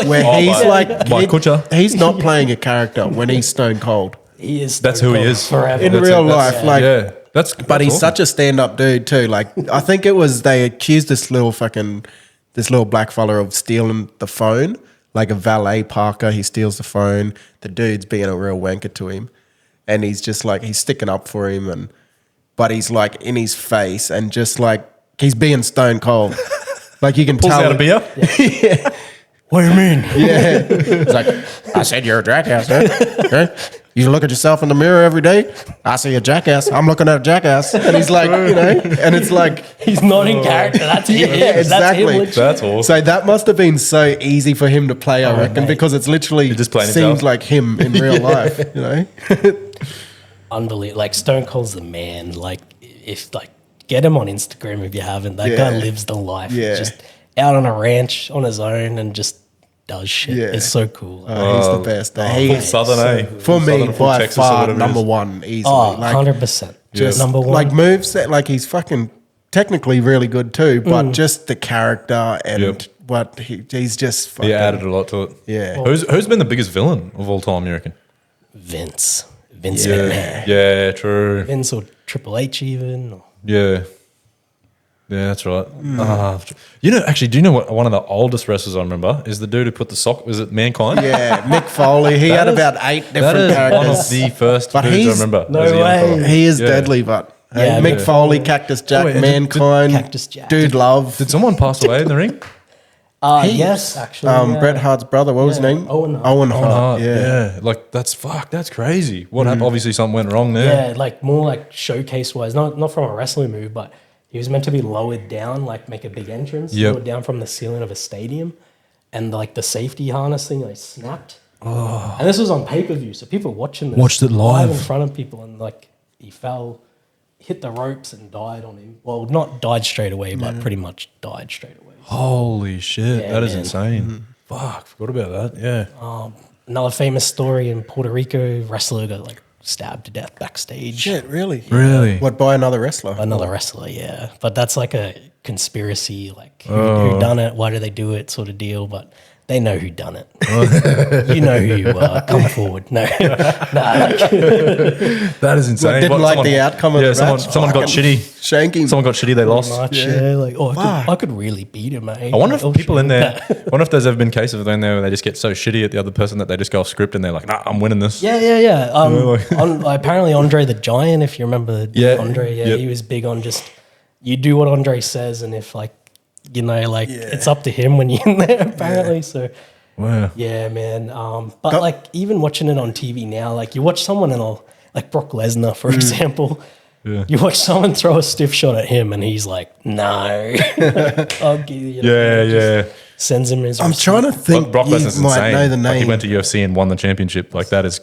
Where Oh, he's by- like, by Kutcher. he's not playing a character when he's Stone Cold. He is. That's who he is. forever. In That's real it, that's- life, like, yeah, but he's such a stand-up dude too. Like, I think it was they accused this little black fella of stealing the phone, like a valet parker. He steals the phone. The dude's being a real wanker to him, and he's just like he's sticking up for him, but he's like in his face and just like he's being Stone Cold. Like you can pulls tell out a beer. What do you mean? Yeah. It's like, I said you're a jackass, huh? Huh? You look at yourself in the mirror every day. I see a jackass. I'm looking at a jackass. And he's like, and it's like, He's not in character. That's him. yeah, exactly. That's him. legit. That's awesome. So that must have been so easy for him to play, I reckon, mate. because it's literally just playing seems himself. like him in real life, Unbelievable. Like Stone Cold's the man. Like if get him on Instagram if you haven't. That guy Yeah. lives the life. Yeah. Just out on a ranch on his own and just does shit. Yeah. It's so cool. He's the best. Full He's, Southern, eh? for me, Southern, full by Texas or far, whatever it number is. one, easily. Oh, Like, 100%. just Number one. like moves that, like he's fucking technically really good too, but just the character and Yep. what he's just fucking, He added a lot to it. Yeah. Who's been the biggest villain of all time, you reckon? Vince McMahon. Yeah, true. Vince or Triple H even. Or, Yeah. Yeah, that's right. You know, actually, do you know what one of the oldest wrestlers I remember is the dude who put the sock? Was it Mankind? Yeah, Mick Foley. He had is- about 8 That different is one characters. of the first But dudes I he's- remember. No as a young way. fella. He is Yeah. deadly, but Yeah, Mick yeah. Foley, Cactus Jack, wait, and Mankind, Cactus Jack. Dude Love, Did someone pass away in the ring? yes, actually. yeah. Bret Hart's brother. What was his Yeah, name? Owen Hart. Owen Hart. Yeah. Like that's crazy. What happened? Obviously, something went wrong there. Yeah, like more like showcase wise, not from a wrestling move, but he was meant to be lowered down, like make a big entrance, Yep. lowered down from the ceiling of a stadium, and like the safety harness thing like snapped. Oh. And this was on pay per view, so people watching this Watched it live. in front of people, and like he fell, hit the ropes, and died on him. Well, not died straight away, but pretty much died straight away. Holy shit, Yeah, that is man. insane. Fuck, forgot about that. Yeah. Another famous story in Puerto Rico, wrestler got like stabbed to death backstage. Shit, really? Really? What, by another wrestler? Another wrestler, yeah. But that's like a conspiracy, like who done it, why do they do it, sort of deal. But they know who done it. You know who you are. Come forward. No, nah, like, That is insane. Didn't What, like someone- the outcome of yeah, the someone, match? someone got Fucking shitty. Shanking. Someone got shitty. They lost. much, yeah. Like, oh, I could really beat him, mate. I wonder if Like, oh, people shit. in there. I wonder if there's ever been cases in there where they just get so shitty at the other person that they just go off script and they're like, "Nah, I'm winning this." Yeah. Apparently Andre the Giant, if you remember Yeah. Andre, Yep. he was big on just you do what Andre says, and if like it's up to him when you're in there. Apparently, so. Wow. Yeah, man. But like even watching it on TV now, like you watch someone and like Brock Lesnar, for example, Yeah. you watch someone throw a stiff shot at him and he's like, no. I'll give you. Yeah, yeah. Sends him his. I'm trying to think. Brock you Lesnar's might insane. know the Like, name. he went to UFC and won the championship. Like that is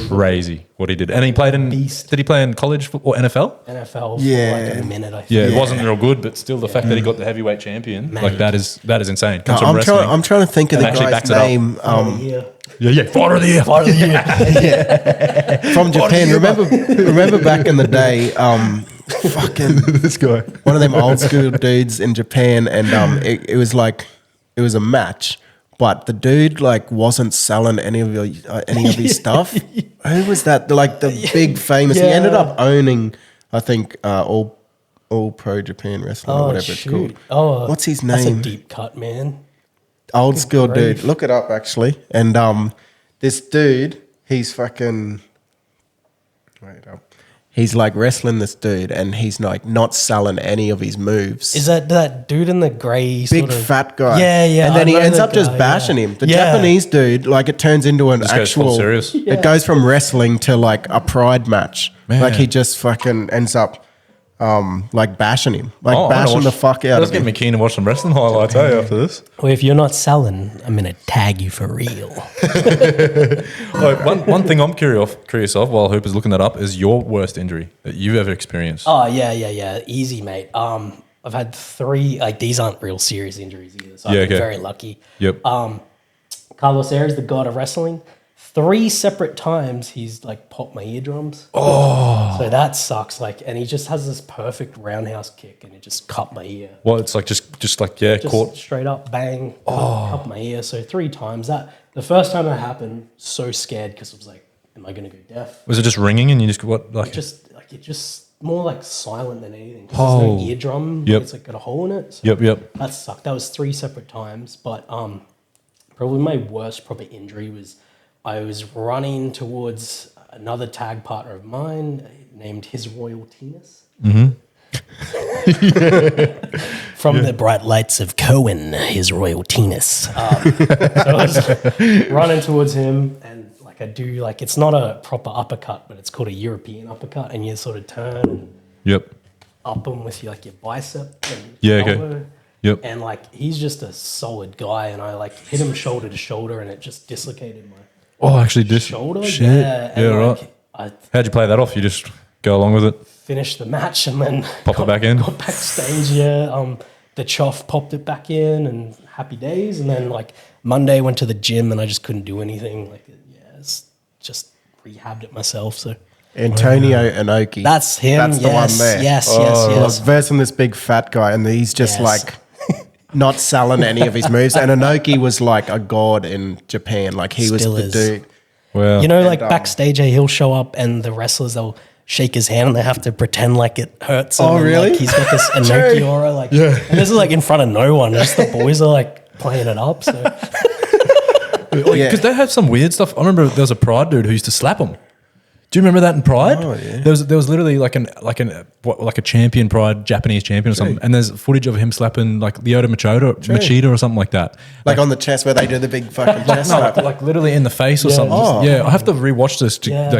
crazy what he did. And he played in. Beast. Did he play in college or NFL? NFL for Yeah. like a minute, I think. Yeah, it wasn't real good, but still the fact that he got the heavyweight champion, like that is insane. Comes from I'm wrestling. trying to think of And the actually guy's backs it up. name Yeah. Fighter of the year. Part of the year. from Japan. Remember back in the day, fucking This guy. one of them old school dudes in Japan, and it was like it was a match, but the dude like wasn't selling any of his stuff. Who was that? Like the big famous. He Yeah. ended up owning, I think, all Pro Japan Wrestling or whatever it's called. Oh, What's his That's a name? deep cut, man. Old school grief. dude. Look it up actually. And this dude, he's fucking wait up. He's like wrestling this dude and he's like not selling any of his moves. Is that dude in the grey Big sort of fat guy. Yeah. And then I he know ends the up just guy, bashing yeah. him. The Yeah. Japanese dude, like it turns into an This goes full actual serious. It goes from wrestling to like a pride match. Man. Like he just fucking ends up like bashing him. Like Oh, I'm gonna bashing the watch- fuck out That's of getting him. me keen to watch some wrestling highlights after this. Well, if you're not selling, I'm gonna tag you for real. Like, one thing I'm curious of while Hooper's looking that up is your worst injury that you've ever experienced. Oh yeah. Easy, mate. I've had 3. Like these aren't real serious injuries either, so Yeah, I've been okay. very lucky. Yep. Carlos Aires, the god of wrestling, 3 separate times he's like popped my eardrums. Oh, so that sucks. Like, and he just has this perfect roundhouse kick, and it just cut my ear. Well, it's like just like Just caught. straight up bang, cut my ear. So 3 times. That the first time that happened, so scared because I was like, "Am I gonna go deaf?" Was it just ringing and you just what like? It's just more like silent than anything. 'Cause Oh. there's no eardrum. Yep. It's like got a hole in it. So Yep. that sucked. That was 3 separate times. But probably my worst proper injury was I was running towards another tag partner of mine named His Royal Tennis. From the bright lights of Cohen, His Royal Tennis. So I was running towards him, and like I do, like it's not a proper uppercut, but it's called a European uppercut, and you sort of turn and Yep. up him with like your bicep and Yeah, okay. elbow. Yep. And like he's just a solid guy, and I like hit him shoulder to shoulder, and it just dislocated my Oh, actually, this shoulder. shit. Yeah, and Right. like, I How'd you play that off? You just go along with it, finished the match, and then pop it back in. got backstage. Yeah, the choff popped it back in and happy days. And then like Monday went to the gym and I just couldn't do anything. Like, yeah, it's just rehabbed it myself. So Antonio Inoki. that's him. That's the one there. Yes, I was yes. versing this big fat guy, and he's just Yes. like not selling any of his moves. And Inoki was like a god in Japan. Like he Still was is. the dude. Well, You know, like And, backstage, he'll show up and the wrestlers, they'll shake his hand and they have to pretend like it hurts him. Oh, and, really? Like, he's got this Inoki aura. Like, and this is like in front of no one. Just the boys are like playing it up. So because they have some weird stuff. I remember there was a Pride dude who used to slap him. Do you remember that in Pride? Oh, yeah. There was literally like a champion Pride, Japanese champion or something, and there's footage of him slapping like Lyoto Machida or something like that. Like on the chest where they do the big fucking chest No, slap. like literally in the face or Yeah. something. Oh. Yeah, I have to rewatch this to Yeah.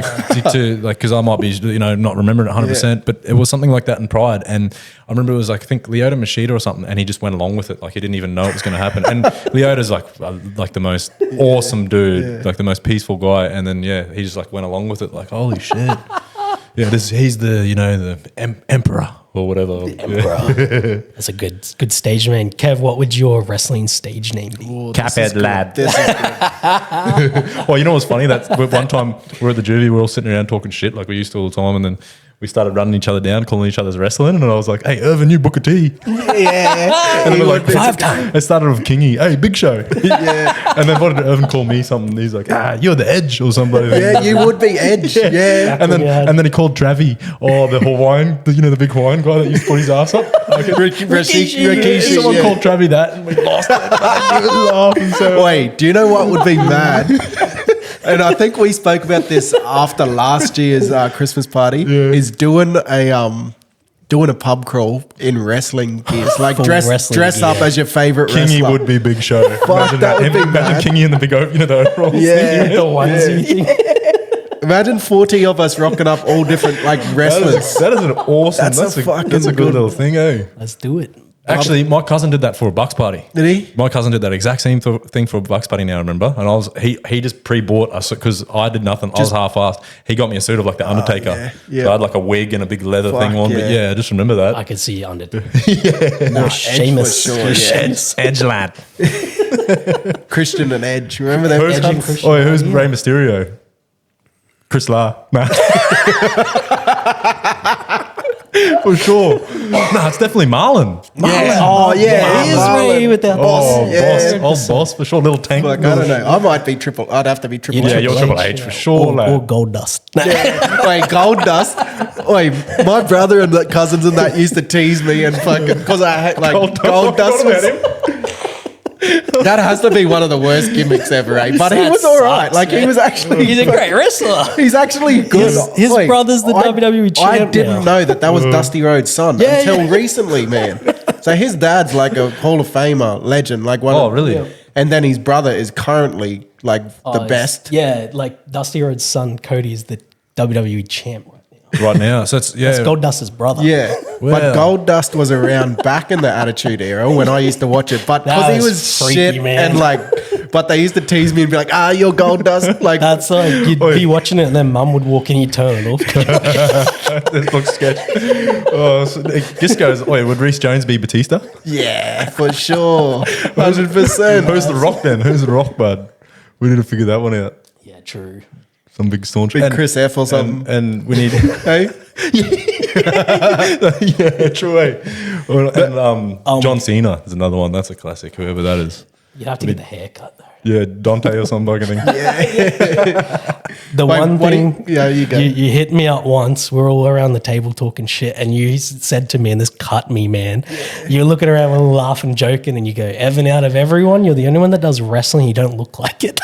because I might be not remembering it 100%. But it was something like that in Pride, and I remember it was like I think Lyoto Machida or something, and he just went along with it like he didn't even know it was going to happen. And Lyota's like the most awesome dude, like the most peaceful guy, and then he just like went along with it like holy shit. Yeah, he's the the emperor or whatever. Emperor. That's a good stage name. Kev, what would your wrestling stage name be? Caphead lad. This is good. Well, you know what's funny? That one time we were at the juvie, we were all sitting around talking shit like we used to all the time, and then we started running each other down, calling each other's wrestling, and I was like, "Hey, Irvin, you Booker T." Yeah. And then we're like, 5 times. It started with Kingy. Hey, Big Show. Yeah. And then what did Irvin call me? Something. He's like, you're the Edge or somebody. Yeah, you would be Edge. Yeah. And then Yeah. and then he called Travi, the Hawaiian, the big Hawaiian guy that used to put his ass up. Rikishi, Someone yeah. called Travi that, and we lost it. He was laughing so. Wait, do you know what would be mad? And I think we spoke about this after last year's Christmas party. Is doing a pub crawl in wrestling gears, like Full dress wrestling up gear. as your favorite Kingy wrestler. would be Big Show. Imagine that would be Imagine mad. Kingy in the big, the overalls. Yeah. The onesie thing. Imagine 40 of us rocking up all different like wrestlers. That is an awesome. That's a fucking that's a good good little thing, eh? Let's do it. Actually, my cousin did that for a Bucks party. Did he? My cousin did that exact same thing for a Bucks party now, I remember. And he just pre-bought us because I did nothing. I was half-assed. He got me a suit of like the Undertaker. yeah. Yeah. So I had like a wig and a big leather Fuck thing on. But yeah. I just remember that. I could see you under. Nah, Sheamus. for sure, yeah. Edge lad. Christian and Edge. Remember that? Edge and Christian. Who's Rey Mysterio? Chris La. Nah. For sure. No, it's definitely Marlon. Yeah. Oh yeah, He is Marlon. Ray with that. Oh, Yeah. boss, for sure. Little tank. Like, I don't know. I might be triple. I'd have to be triple. Yeah, H. you're Triple H for sure, lad. Or Gold Dust. Wait, Gold Dust. Wait, my brother and the cousins and that used to tease me and fucking because I had like Gold Dust was. That has to be one of the worst gimmicks ever, eh? But he That was all right. sucks, Like he man. was actually. He's a great wrestler. He's actually good. His brother's the WWE I champ didn't now. know that was Dusty Rhodes' son Yeah, until yeah. recently, man. So his dad's like a Hall of Famer legend, like one. Oh, of, really? Yeah. And then his brother is currently like the best. Yeah, like Dusty Rhodes' son Cody is the WWE champ right now. Right now. So it's, That's Gold Dust's brother. Yeah, Wow. but Gold Dust was around back in the Attitude Era when I used to watch it. But because That he was was freaky, shit man. and like, but they used to tease me and be like, you're Gold Dust. Like, That's like you'd be watching it and then mum would walk in, you'd turn it off. This looks sketch. This goes, would Reece Jones be Batista? yeah, for sure, 100%. Who's the Rock then? Who's the Rock, bud? We need to figure that one out. Yeah, true. Some big staunch. Big Chris F or something. And we need... Hey, yeah, true. And John Cena is another one. That's a classic, whoever that is. You'd have to get the haircut though. Yeah, Dante or some fucking thing. The Wait, one what do you- thing, yeah, you go. You hit me up once. We're all around the table talking shit, and you said to me, and this cut me, man. You're looking around, we're laughing, joking, and you go, "Evan, out of everyone, you're the only one that does wrestling. You don't look like it."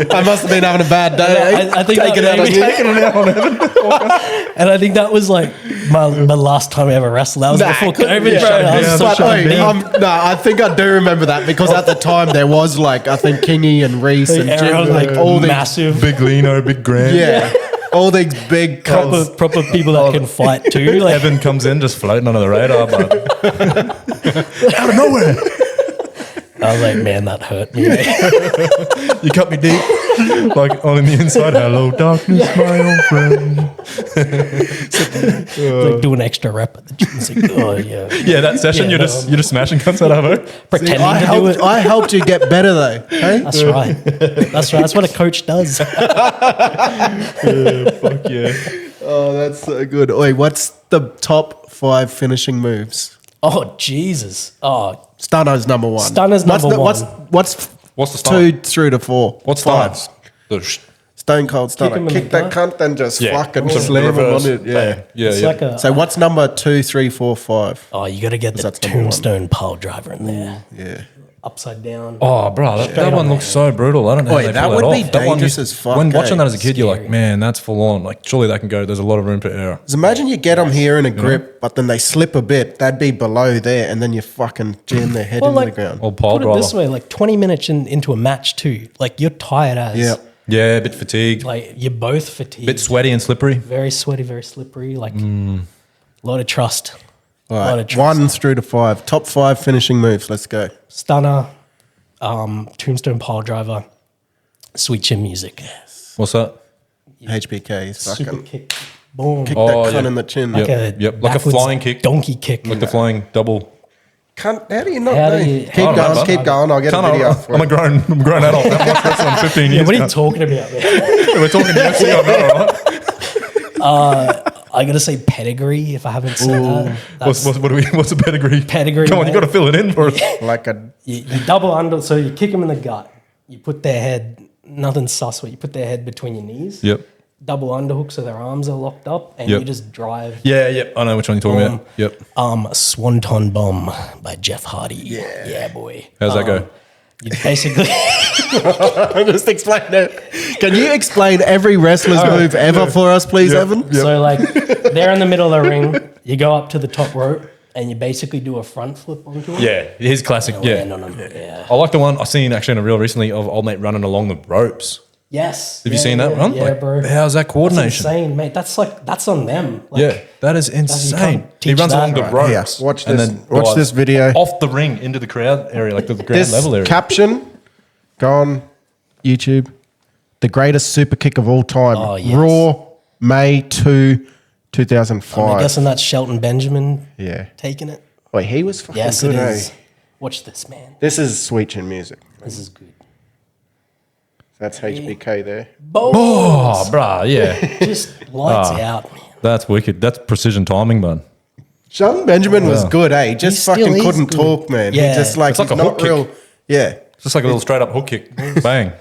I must have been having a bad day. I think Take it that out on maybe- you. And I think that was like my last time I ever wrestled. That was before COVID, yeah. bro. I was Yeah, so But shut wait, down. no, I think I do remember that because at the time there was like I think Kingy and Reese and Jim, everyone, like all these, massive, Big Leno, Big Grant. yeah, all these big cunts. proper people that can fight too. Like, Evan comes in just floating under the radar, but out of nowhere. I was like, man, that hurt me. You cut me deep, like on the inside. Hello, darkness, my old friend. Like do an extra rep at the gym. It's like, oh yeah. Yeah, that session Yeah, you're just smashing cunts out of it. Pretending I to do it. helped you get better though. Hey? That's right. That's right. That's what a coach does. Fuck yeah. Oh, that's so good. Oi, what's the top 5 finishing moves? Oh Jesus. Oh, Stunner's number 1. Stunner's number one. What's What's the start? 2 through to 4? What's 5? stars? The Stone cold stunner. him in Kick the that cunt, then just Yeah. fucking The slam him reverse. on it. Yeah. Yeah, it's yeah. like a. So what's number 2, 3, 4, 5? Oh, you got to get the that's number one. tombstone pile driver in there. Yeah. Upside down. Oh, bro, that one looks so brutal. I don't know. Oi, how they that pull would be off. That one dangerous as fuck, When watching eh? that as a kid, you're like, Scary. man, that's full on. Like, surely that can go. There's a lot of room for error. 'Cause imagine you get them here in a grip, but then they slip a bit. That'd be below there, and then you fucking jam their head Well, into like- the ground. Or pile Put it this driver. way, like 20 minutes into a match too, like you're tired as. Yeah. Yeah, a bit fatigued, Like you're both fatigued. bit sweaty and slippery. Very sweaty, very slippery. Like a lot of trust. All lot of right, trust. 1 through to 5. Top 5 finishing moves. Let's go. Stunner, tombstone pile driver, sweet chin music. What's that? HBK is Super fucking kick. Boom. kick Oh, that cunt yeah. in the chin. Yep. Like a Yep, like a backwards flying kick. Donkey kick. Like the flying double. Cunt, how do you not How know? do you- Keep I don't know, going, bud. keep going. I'll get a video. for I'm it. a grown adult. I've watched wrestling 15 Yeah, years. what are you cunt. talking about, man? We're talking UFC on that, all right? I gotta say pedigree if I haven't said that. That's What's a pedigree? Pedigree, Come on, you mate. got to fill it in for us. Like a you double under, so you kick them in the gut. You put their head, nothing sus, but you put their head between your knees. Yep. Double underhook so their arms are locked up, and Yep. you just drive. Yeah, yep. I know which one you're talking about. Yep. Swanton Bomb by Jeff Hardy. Yeah, boy. How's that go? You basically, just explain it. Can you explain every wrestler's move ever for us, please, Yep. Evan? so like they're in the middle of the ring. You go up to the top rope, and you basically do a front flip onto it. Yeah, his classic. And Yeah. land on 'em. Yeah. I like the one I seen actually in a reel recently of old mate running along the ropes. Yes. Have you seen that one? Yeah, Like, bro. how's that That's coordination? insane, mate. That's on them. Like, Yeah, that is you can't insane. He teach runs that. along the Right, ropes. here, watch and this- then watch dives this video. off the ring into the crowd area, like the ground This level area. caption, go on YouTube. The greatest super kick of all time. Oh, yes. Raw, May 2, I'm 2005. guessing that's Shelton Benjamin Yeah. taking it. Wait, he was fucking Yes, good, it eh? is. Watch this, man. This is sweet chin music. This is good. That's HBK there. Oh, bruh, yeah, Just lights out, man. that's wicked. That's precision timing, man. Shelton Benjamin was good, eh? He just He still fucking is couldn't good. talk, man. Yeah. He just like, It's like he's a not hook kick. real. Yeah. Just like a little straight up hook kick, bang.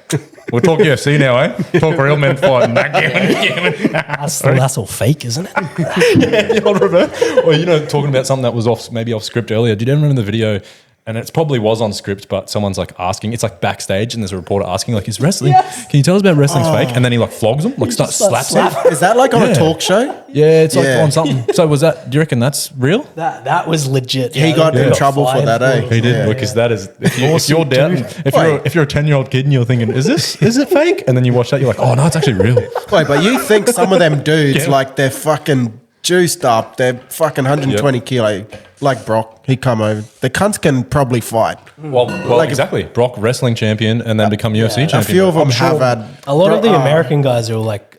We'll talk UFC now, eh? Talk real men fighting. That's all fake, isn't it? You'll remember. Well, talking about something that was maybe off script earlier. Did you ever remember the video? And it probably was on script, but someone's like asking. It's like backstage, and there's a reporter asking, like, "Is wrestling? Yes. Can you tell us about wrestling's fake?" And then he like flogs him, like just slaps starts him. Is that like on Yeah. a talk show? Yeah, it's like Yeah. on something. So was that? Do you reckon that's real? That was legit. He Yeah, got they in trouble for fired that, eh? it. He did Yeah. because that is. If you're Lawsuit doubting, too. if you're a 10-year-old kid and you're thinking, is it fake? And then you watch that, you're like, oh no, it's actually real. Wait, but you think some of them dudes, Yeah. like, they're fucking juiced up. They're fucking 120 kilo. Like Brock, he come over. The cunts can probably fight. Well, Like- exactly. Brock wrestling champion and then become UFC champion. A few of them I'm sure- have had. A lot of the American guys are like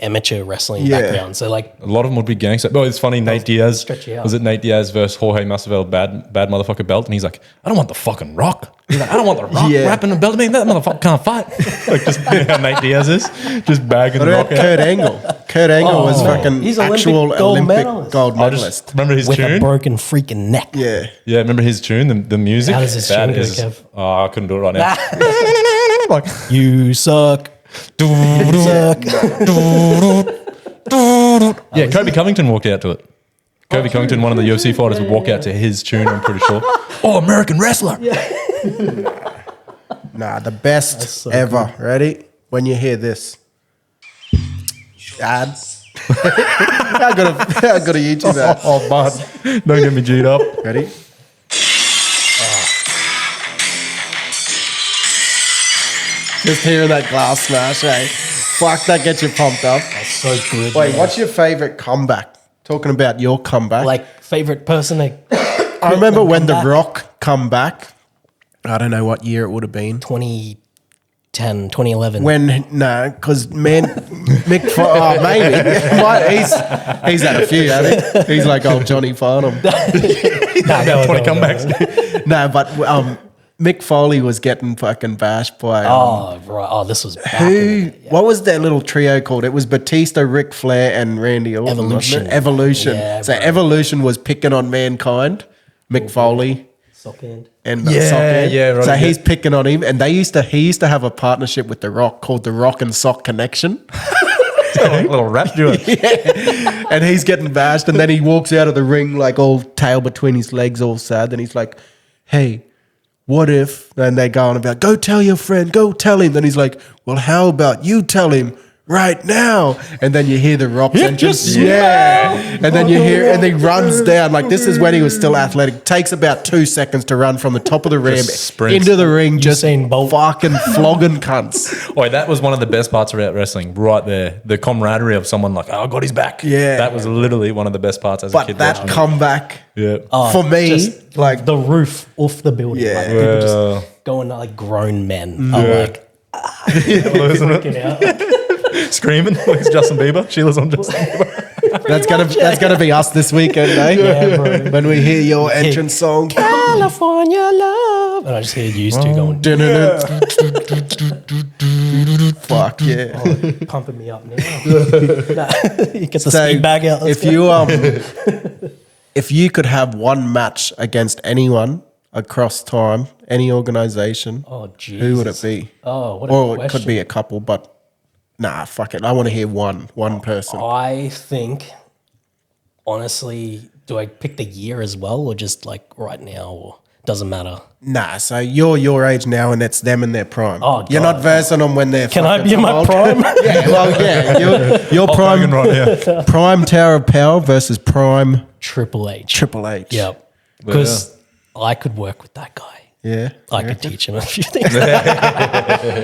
amateur wrestling Yeah. background. So like A lot of them would be gangster. Well, it's funny. Nate Diaz stretch you out. was it Nate Diaz versus Jorge Masvidal? Bad motherfucker belt, and he's like, I don't want the fucking Rock. He's like, I don't want the Rock Yeah. wrapping the belt to me. That motherfucker can't fight. Like just how Nate Diaz is, just bagging What the about Rock out. Kurt Angle? Kurt Angle was man. fucking He's Olympic actual gold Olympic medalist. gold I just medalist. remember his with a tune. broken freaking neck. Yeah. Yeah, remember his tune, the music. How does his That tune go, is- Kev? Oh, I couldn't do it right now. Like, You suck. yeah, Kobe Covington walked out to it. Kobe Covington, one of the UFC fighters, would walk out to his tune. I'm pretty sure. Oh, American wrestler. Nah, the best so ever. Ready? When you hear this. Ads. I got a YouTube ad. Oh, bud, don't get me G'd up. Ready? Just hearing that glass smash, eh? Fuck, that gets you pumped up. So good. Wait, man. what's your favorite comeback? Talking about your comeback. like favorite person? Like, I remember when The comeback? Rock come back I don't know what year it would have been. 2010, 2011. Because Mick Foley, maybe. He's had a few, hasn't he? He's like old Johnny Farnham. 20 comebacks. No, but Mick Foley was getting fucking bashed by Oh, right. Oh, this was back in the day, yeah. what was their little trio called? It was Batista, Ric Flair, and Randy Orton. Evolution. Wasn't it? Evolution. Yeah, So bro. Evolution was picking on Mankind, Mick Foley, Sock hand. and Yeah, Sock. yeah, right, So yeah. he's picking on him, and he used to have a partnership with The Rock called the Rock and Sock Connection. little rap duet. And he's getting bashed, and then he walks out of the ring like all tail between his legs, all sad. Then he's like, "Hey, what if?" And they go on about, "Go tell your friend, go tell him." Then he's like, "Well, how about you tell him right now?" And then you hear the Rock's entrance, and then you hear, and he runs down. Like, this is when he was still athletic. Takes about 2 seconds to run from the top of the ramp sprints. into the ring, just Usain Bolt. fucking flogging cunts. Boy, that was one of the best parts about wrestling, right there. The camaraderie of someone like, "Oh, I got his back." Yeah. that was literally one of the best parts as a But kid. that watching it. comeback Yeah. for me, Just like the roof off the building. Yeah. Like, people Yeah. just going like grown men are like freaking out. Screaming like it's Justin Bieber. Sheila's on Justin Bieber. that's gonna be us this weekend, eh? Yeah, bro. When we hear your entrance song. California love. And I just hear you two going, Fuck yeah. pumping me up now. You get the speed bag out. let's go. If you could have one match against anyone across time, any organization, Oh, Jesus. who would it be? Oh, what a Or it question. could be a couple, but nah, fuck it. I want to hear one person. I think, honestly, do I pick the year as well or just like right now? Or doesn't matter? Nah, so you're your age now, and it's them in their prime. Oh, you're God. not versing them when they're. Can I fucking be in my old. prime? Yeah, well, yeah. Your prime, Hogan, right? Yeah. prime Tower of Power versus prime Triple H. Triple H. Yep. Because I could work with that guy. Yeah. I could teach him a few things.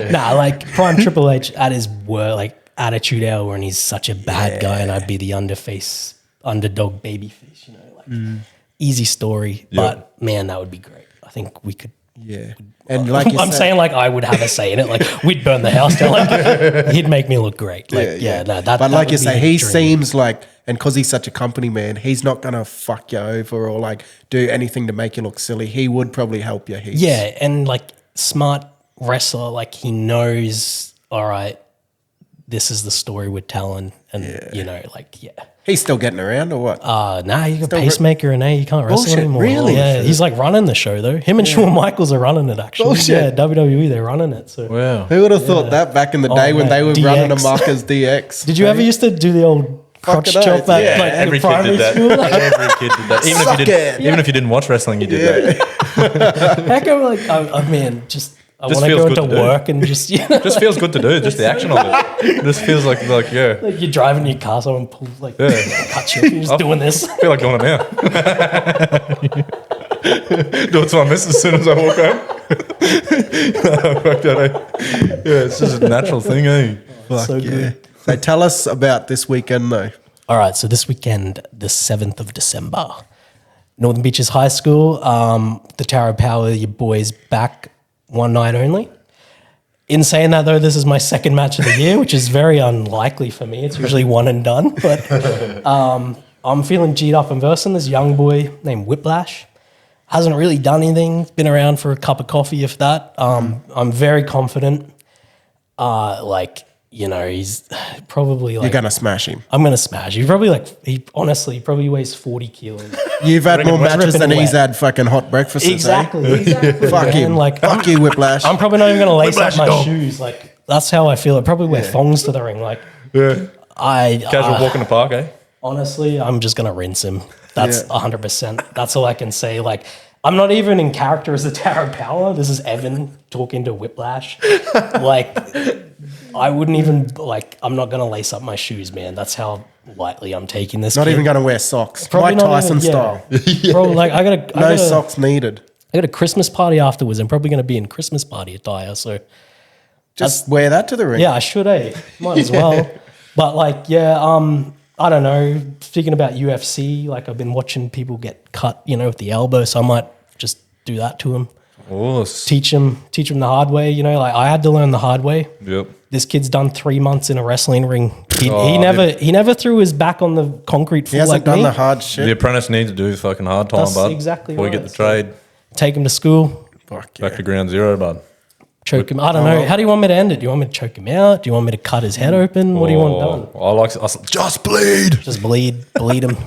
Nah, like prime Triple H at his like attitude hour when he's such a bad guy, and I'd be the underdog baby face, you know, like easy story. But man, that would be great. I think we could. Yeah. And like you I'm said, saying, like I would have a say in it. Like we'd burn the house down. Like he'd make me look great. Like no, that. But that like you would be say, a he dream. seems like, and because he's such a company man, he's not gonna fuck you over or like do anything to make you look silly. He would probably help you. Heaps. Yeah, and like smart wrestler, like he knows. All right, this is the story we're telling, and you know, like He's still getting around or what? nah, you got pacemaker and you can't wrestle Bullshit, anymore. really? Yeah, he's like running the show though. Him and Shawn Michaels are running it actually. Bullshit. Yeah, WWE they're running it. So Wow. Who would have thought that back in the day when mate, they were DX. running amok as DX? did you ever used to do the old crotch Fucking chop oath, at yeah. like Every the kid primary did that. school? Every kid did that. Suck it. Even if you didn't watch wrestling, you did that. Heck, I'm like, I mean, just I Just want to feels go good into to do. work and just Just feels good to do. Just the action of it. Just feels like yeah. like you're driving your car, someone pulls like cut you. You're just doing this. I feel like doing it now. Do it to my miss as soon as I walk home. Fuck that, eh? Yeah, it's just a natural thing, eh? So good. So tell us about this weekend though. All right, so this weekend, the 7th of December, Northern Beaches High School, the Tower of Power, your boys back one night only. In saying that though, this is my second match of the year, which is very unlikely for me. It's usually one and done, but I'm feeling G'd up and versing this young boy named Whiplash. Hasn't really done anything, been around for a cup of coffee, if that. I'm very confident. You know, he's probably like, You're gonna smash him. I'm gonna smash. He honestly probably weighs 40 kilos. You've had more matches than dripping he's wet. had fucking hot breakfasts. Exactly. Fuck man. him. Like, Fuck you, Whiplash. I'm probably not even gonna lace up Whiplash my dog. shoes. Like that's how I feel. I probably wear thongs to the ring. Like Yeah. Casual walk in the park, eh? honestly, I'm just gonna rinse him. That's 100%. That's all I can say. Like I'm not even in character as the Tower of Power. This is Evan talking to Whiplash. Like I wouldn't even I'm not gonna lace up my shoes, man. That's how lightly I'm taking this. Not kid. even gonna wear socks. Probably Mike not Tyson even- style. Bro, like I No gotta socks needed. I got a Christmas party afterwards. I'm probably going to be in Christmas party attire. So, Just wear that to the ring. yeah, I should, Might as well. But, I don't know. Thinking about UFC, I've been watching people get cut, with the elbow. So I might just do that to him. teach him the hard way. You know, like I had to learn the hard way. Yep. This kid's done 3 months in a wrestling ring. He Oh, never threw his back on the concrete He floor hasn't like done me. the hard shit. The apprentice needs to do the fucking hard time, That's bud. exactly Before you right. get the trade. Take him to school, Fuck Back yeah. to ground zero, bud. choke him. I don't know. How do you want me to end it? Do you want me to choke him out? Do you want me to cut his head open? What do you want done? Just bleed. Just bleed him.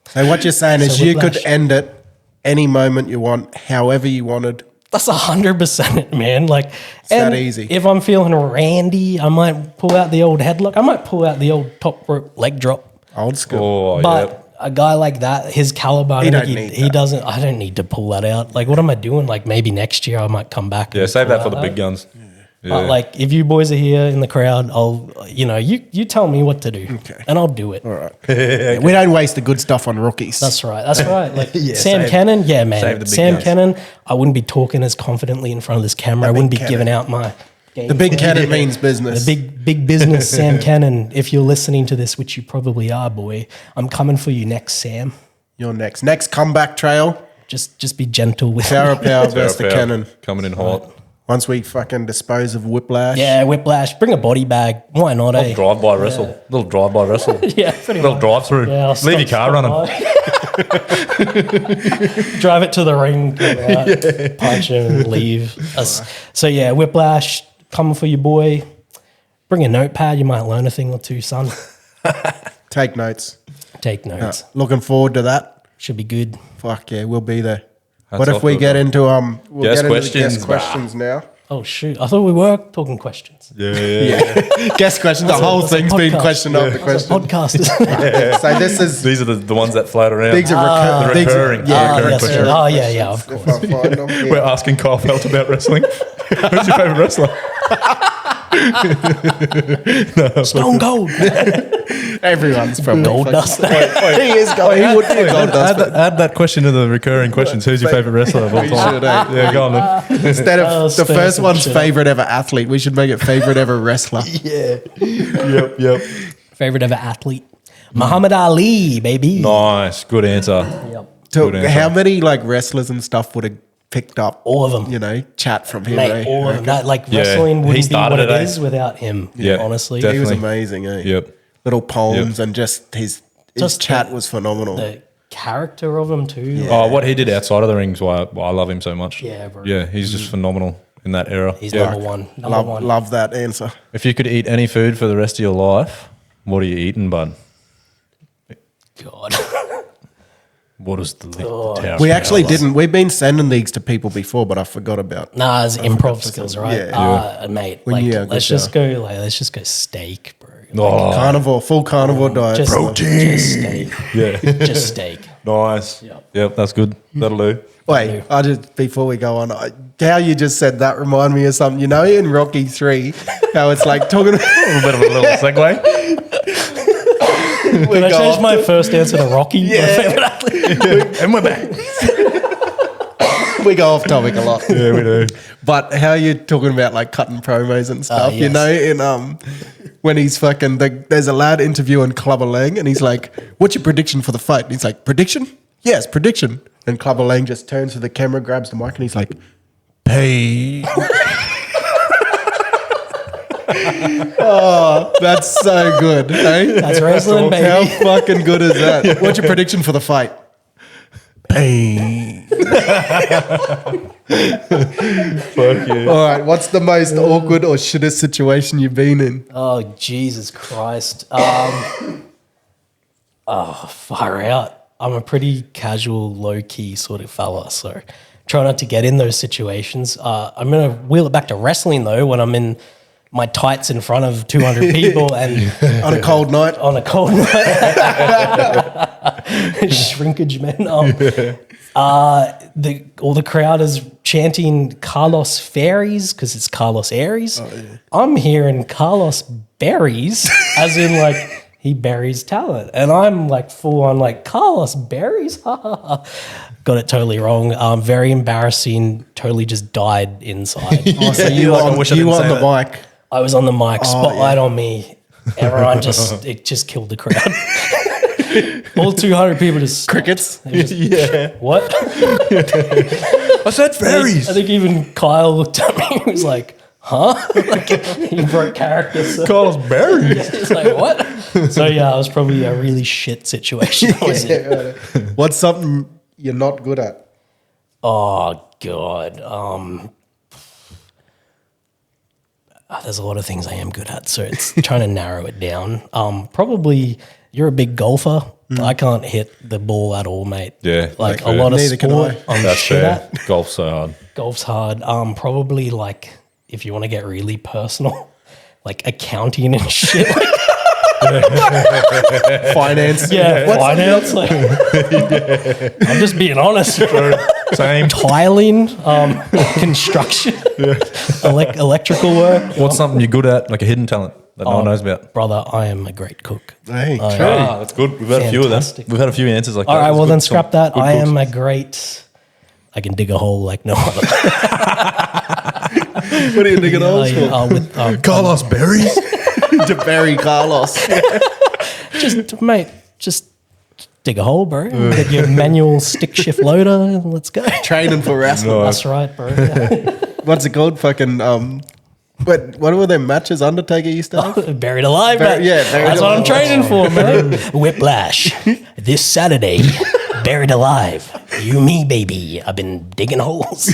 So what you're saying is So you could Whiplash. end it any moment you want, however you wanted. That's 100% it, man. Like, that and easy. if I'm feeling randy, I might pull out the old headlock. I might pull out the old top rope leg drop. Old school. Oh, But yeah. a guy like that, his caliber, He don't need he that. doesn't. I don't need to pull that out. Like, what am I doing? Like, maybe next year I might come back. Yeah, and save pull that for the out big guns. But like, if you boys are here in the crowd, you tell me what to do, and I'll do it. All right. We don't waste the good stuff on rookies. That's right. Like Sam save- Cannon, yeah, man. save the big Sam guns. Cannon, I wouldn't be talking as confidently in front of this camera. I wouldn't be Cannon. giving out my game the big plan. cannon means business. The big business, Sam Cannon. If you're listening to this, which you probably are, boy, I'm coming for you next, Sam. You're next. Next comeback trail. Just be gentle with Power me. Power versus the Power cannon. coming in hot. Once we fucking dispose of Whiplash. Yeah, Whiplash. Bring a body bag. Why not? Eh? Drive-by wrestle. Little drive-by wrestle. Yeah, pretty Little much. drive-through. Yeah, I'll Leave your stop car running. by. Drive it to the ring, come out, punch him, and leave. So yeah, Whiplash, coming for your boy. Bring a notepad. You might learn a thing or two, son. Take notes. Take notes. Looking forward to that. Should be good. Fuck yeah, we'll be there. Hats What if off we to get them. into we'll Guest get into the questions, guest bah. questions now. Oh shoot! I thought we were talking questions. Yeah. Guest questions. The whole that's a thing's been podcast. question after question. Podcasters. So this is These are the ones that float around. these are the these are- recurring. Yeah, Oh, recurring yes, questions. oh yeah, of course. if I find them, yeah. We're asking Kyle Felt about wrestling. Who's your favourite wrestler? Stone Cold. Everyone's probably Gold fucking- Dust. He is going. He would be a gold dust. Add that question to the recurring questions. Who's your favourite wrestler of all We time? should, eh? Yeah, go on then. Instead of Oh, the stir first some one's shit up. favorite ever athlete, we should make it favorite ever wrestler. Yep. Favorite ever athlete? Muhammad Ali, baby. Nice. Good answer. Yep. So Good answer. how many like wrestlers and stuff would have picked up? All of them. You know, chat from him. Mate, eh? all of them. That, like, Yeah. wrestling He wouldn't be started what it it, eh? is without him, Yeah, honestly. He was definitely. amazing. Eh? Yep. Little poems Yep. and just his Just chat the- was phenomenal. The character of him, too. Oh, what he did outside of the ring is why I love him so much. Yeah, bro. Yeah, he's just phenomenal in that era. He's Yeah. number one. Number love, one. love that answer. If you could eat any food for the rest of your life, what are you eating, bud? God. What is the Oh. tower We smell actually like? didn't. We've been sending these to people before, but I forgot about. Nah, it's improv skills, right? Yeah. Mate, When like, you are let's good, just go, let's just go steak, bro. Oh, Carnivore, full carnivore diet. Just, protein. just steak. yeah. Just steak. Nice. Yep. Yep, that's good. That'll do. Wait, I just before we go on, how you just said that remind me of something. You know, in Rocky 3, how it's like talking. A little bit of a little segue. Can I change my first answer to Rocky? Yeah. And we're back. We go off topic a lot. Yeah, we do. But how you talking about like cutting promos and stuff? You yes. know, in when he's fucking there's a lad interviewing Clubber Lang and he's like, "What's your prediction for the fight?" And he's like, "Prediction? Yes, prediction." And Clubber Lang just turns to the camera, grabs the mic, and he's like, "Pay." Oh, that's so good. Eh? That's wrestling, baby. How fucking good is that? What's your prediction for the fight? Pain. Fuck yeah. All right, what's the most awkward or shittest situation you've been in? Oh, Jesus Christ. Far out. I'm a pretty casual, low-key sort of fella, so try not to get in those situations. I'm going to wheel it back to wrestling, though, when I'm in my tights in front of 200 people and On a cold night? on a cold night. Shrinkage, man. All the crowd is chanting Carlos Fairies because it's Carlos Aries. I'm hearing Carlos Berries, as in like he buries talent, and I'm like full on like Carlos Berries. Got it totally wrong. Very embarrassing. Totally just died inside. Oh, so you Like, I on, wish I you didn't on say the that. mic. I was on the mic, spotlight yeah. on me. Everyone it just killed the crowd. All 200 people just Crickets? What? I said fairies. I think even Kyle looked at me and was like, huh? Like, he broke character. So. Carlos berries. He's like, what? So yeah, it was probably a really shit situation. I was in. Yeah, right. What's something you're not good at? Oh God. There's a lot of things I am good at, so it's trying to narrow it down. Probably you're a big golfer. I can't hit the ball at all, mate. Yeah, like fair. a lot of Neither can sport, I. I'm That's shit fair. at. Golf's so hard. Golf's hard. Probably like if you want to get really personal, like accounting and shit. Like, Finance. yeah, finance. Like, I'm just being honest. Same. Tiling, construction, electrical work. What's something you're good at, like a hidden talent that no one knows about? Brother, I am a great cook. Hey, I- true. Ah, that's good. We've had a few of them. Fantastic. We've had a few answers like All that. right, It's well good- then scrap that. good I cooks. am a great. I can dig a hole like no other. What are you digging holes for? Carlos berries. To bury Carlos. Just mate, just dig a hole, bro. Get your manual stick shift loader. And let's go. Training for wrestling. That's right, bro. Yeah. What's it called? Fucking what were them matches Undertaker used to have? Buried alive, Buried- mate. yeah, buried That's what I'm alive. training for, man. Whiplash. This Saturday, buried alive. You, me, baby. I've been digging holes.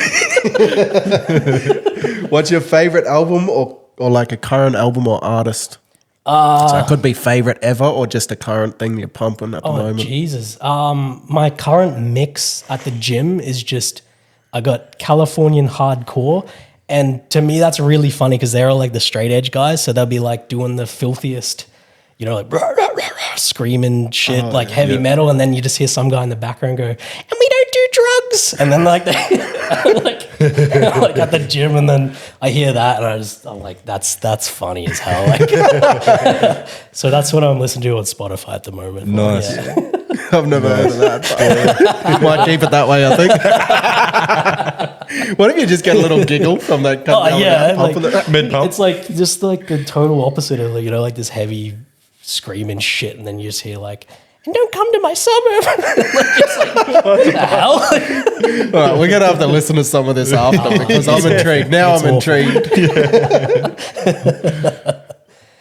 What's your favorite album or like a current album or artist? So it could be favorite ever or just a current thing you're pumping at the Oh, moment. Jesus. My current mix at the gym is just, I got Californian hardcore. And to me, that's really funny because they're all like the straight edge guys. So they'll be like doing the filthiest, you know, like rah, rah, rah, rah, screaming shit, like heavy metal. And then you just hear some guy in the background go, and we don't do drugs. And then like, like at the gym. And then I hear that and I'm like, that's funny as hell. Like, so that's what I'm listening to on Spotify at the moment. Nice. Yeah. I've never heard of that. But might keep it that way, I think. What if you just get a little giggle from that? Oh, yeah, pumping like- it? Mid-pump. It's like just like the total opposite of like, you know, like this heavy screaming shit, and then you just hear like, and don't come to my suburb. Like, it's like, what the hell? All right, we're gonna have to listen to some of this after because I'm intrigued. Now It's I'm awful. intrigued.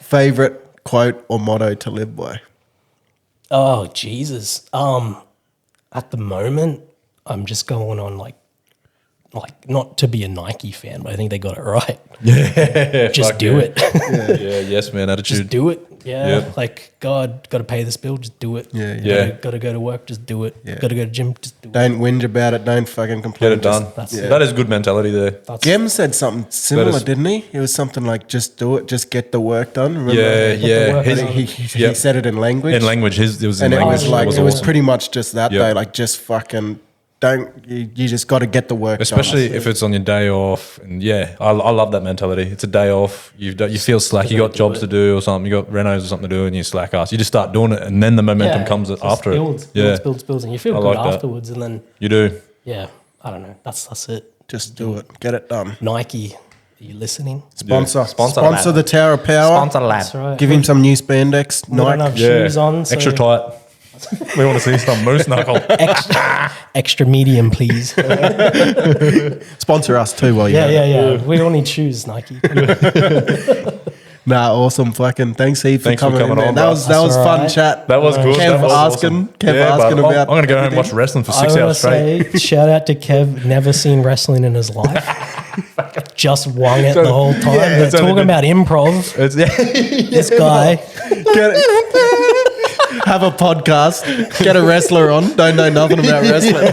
Favorite quote or motto to live by? Oh Jesus. At the moment, I'm just going on like not to be a Nike fan, but I think they got it right. Yeah. Just fuck do yeah. it. Yeah, yes, man. Attitude. Just do it. Yeah. Yep. Like, God, got to pay this bill. Just do it. Yeah, yeah. Got to go to work. Just do it. Yeah. Got to go to gym. Just do it. Don't whinge about it. Don't fucking complain. Get it done. that's- That is good mentality there. That's Gem said something similar, is- didn't he? It was something like, just do it, just get the work done. Remember? Yeah, yeah. work His- done. He Yep. said it in language. in language, it was in and it language. was like, it was awesome. pretty much just that Yep. though. Like, just fucking you just got to get the work Especially done. if it's on your day off, and yeah, I love that mentality. It's a day off. You feel slack. You got jobs to do or something. You got renos or something to do, and you slack ass. You just start doing it, and then the momentum comes just after builds, it. Yeah, builds, and you feel I good like that. afterwards. And then, you do. yeah, I don't know. That's it. Just do it. Get it done. Nike, are you listening? Sponsor. Sponsor Sponsor that. the Tower of Power. That's right. Give him some new spandex. We don't have Nike. shoes on. So Extra tight. We want to see some moose knuckle. extra medium, please. Sponsor us too while you're Yeah. We all need shoes, Nike. Nah, awesome. Fucking thanks, Heath, Thanks for for coming coming in. on, That bro. was That's fun alright. chat. That was good. Kev That was asking, awesome. Kev Yeah, asking but about. I'm going to go home and watch wrestling for 6 I want to hours straight. say, shout out to Kev. Never seen wrestling in his life. Just wung it the whole time. They're it's only talking been- about improv. It's, This guy. Get it. Have a podcast. Get a wrestler on. Don't know nothing about wrestling.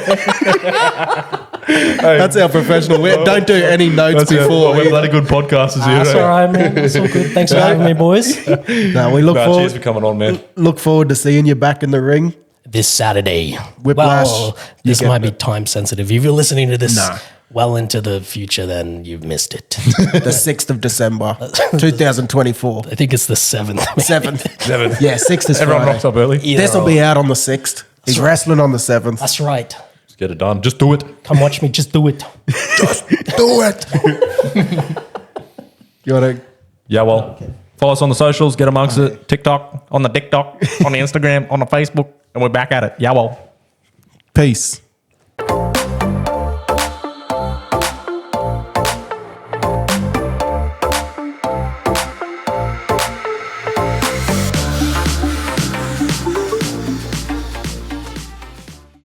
That's our professional. Don't do any notes That's it. before. We're bloody good podcasters here. That's eh? all right, man. That's all good. Thanks for having me, boys. No, we look Nah, cheers for forward. coming on, man. Look forward to seeing you back in the ring. This Saturday. Whiplash. Well, this You might get be time sensitive. If you're listening to this Nah. well into the future, then you've missed it. The 6th of December, 2024. I think it's the 7th. 7th. 7th. Yeah, 6th is Everyone Friday. rocks up early. This will be out on the 6th. He's wrestling on the 7th. That's right. Just get it done. Just do it. Come watch me. Just do it. Do it. You want to? Yeah, well, follow us on the socials. Get amongst it. TikTok, on the TikTok, on the Instagram, on the Facebook, and we're back at it. Yeah, well. Peace.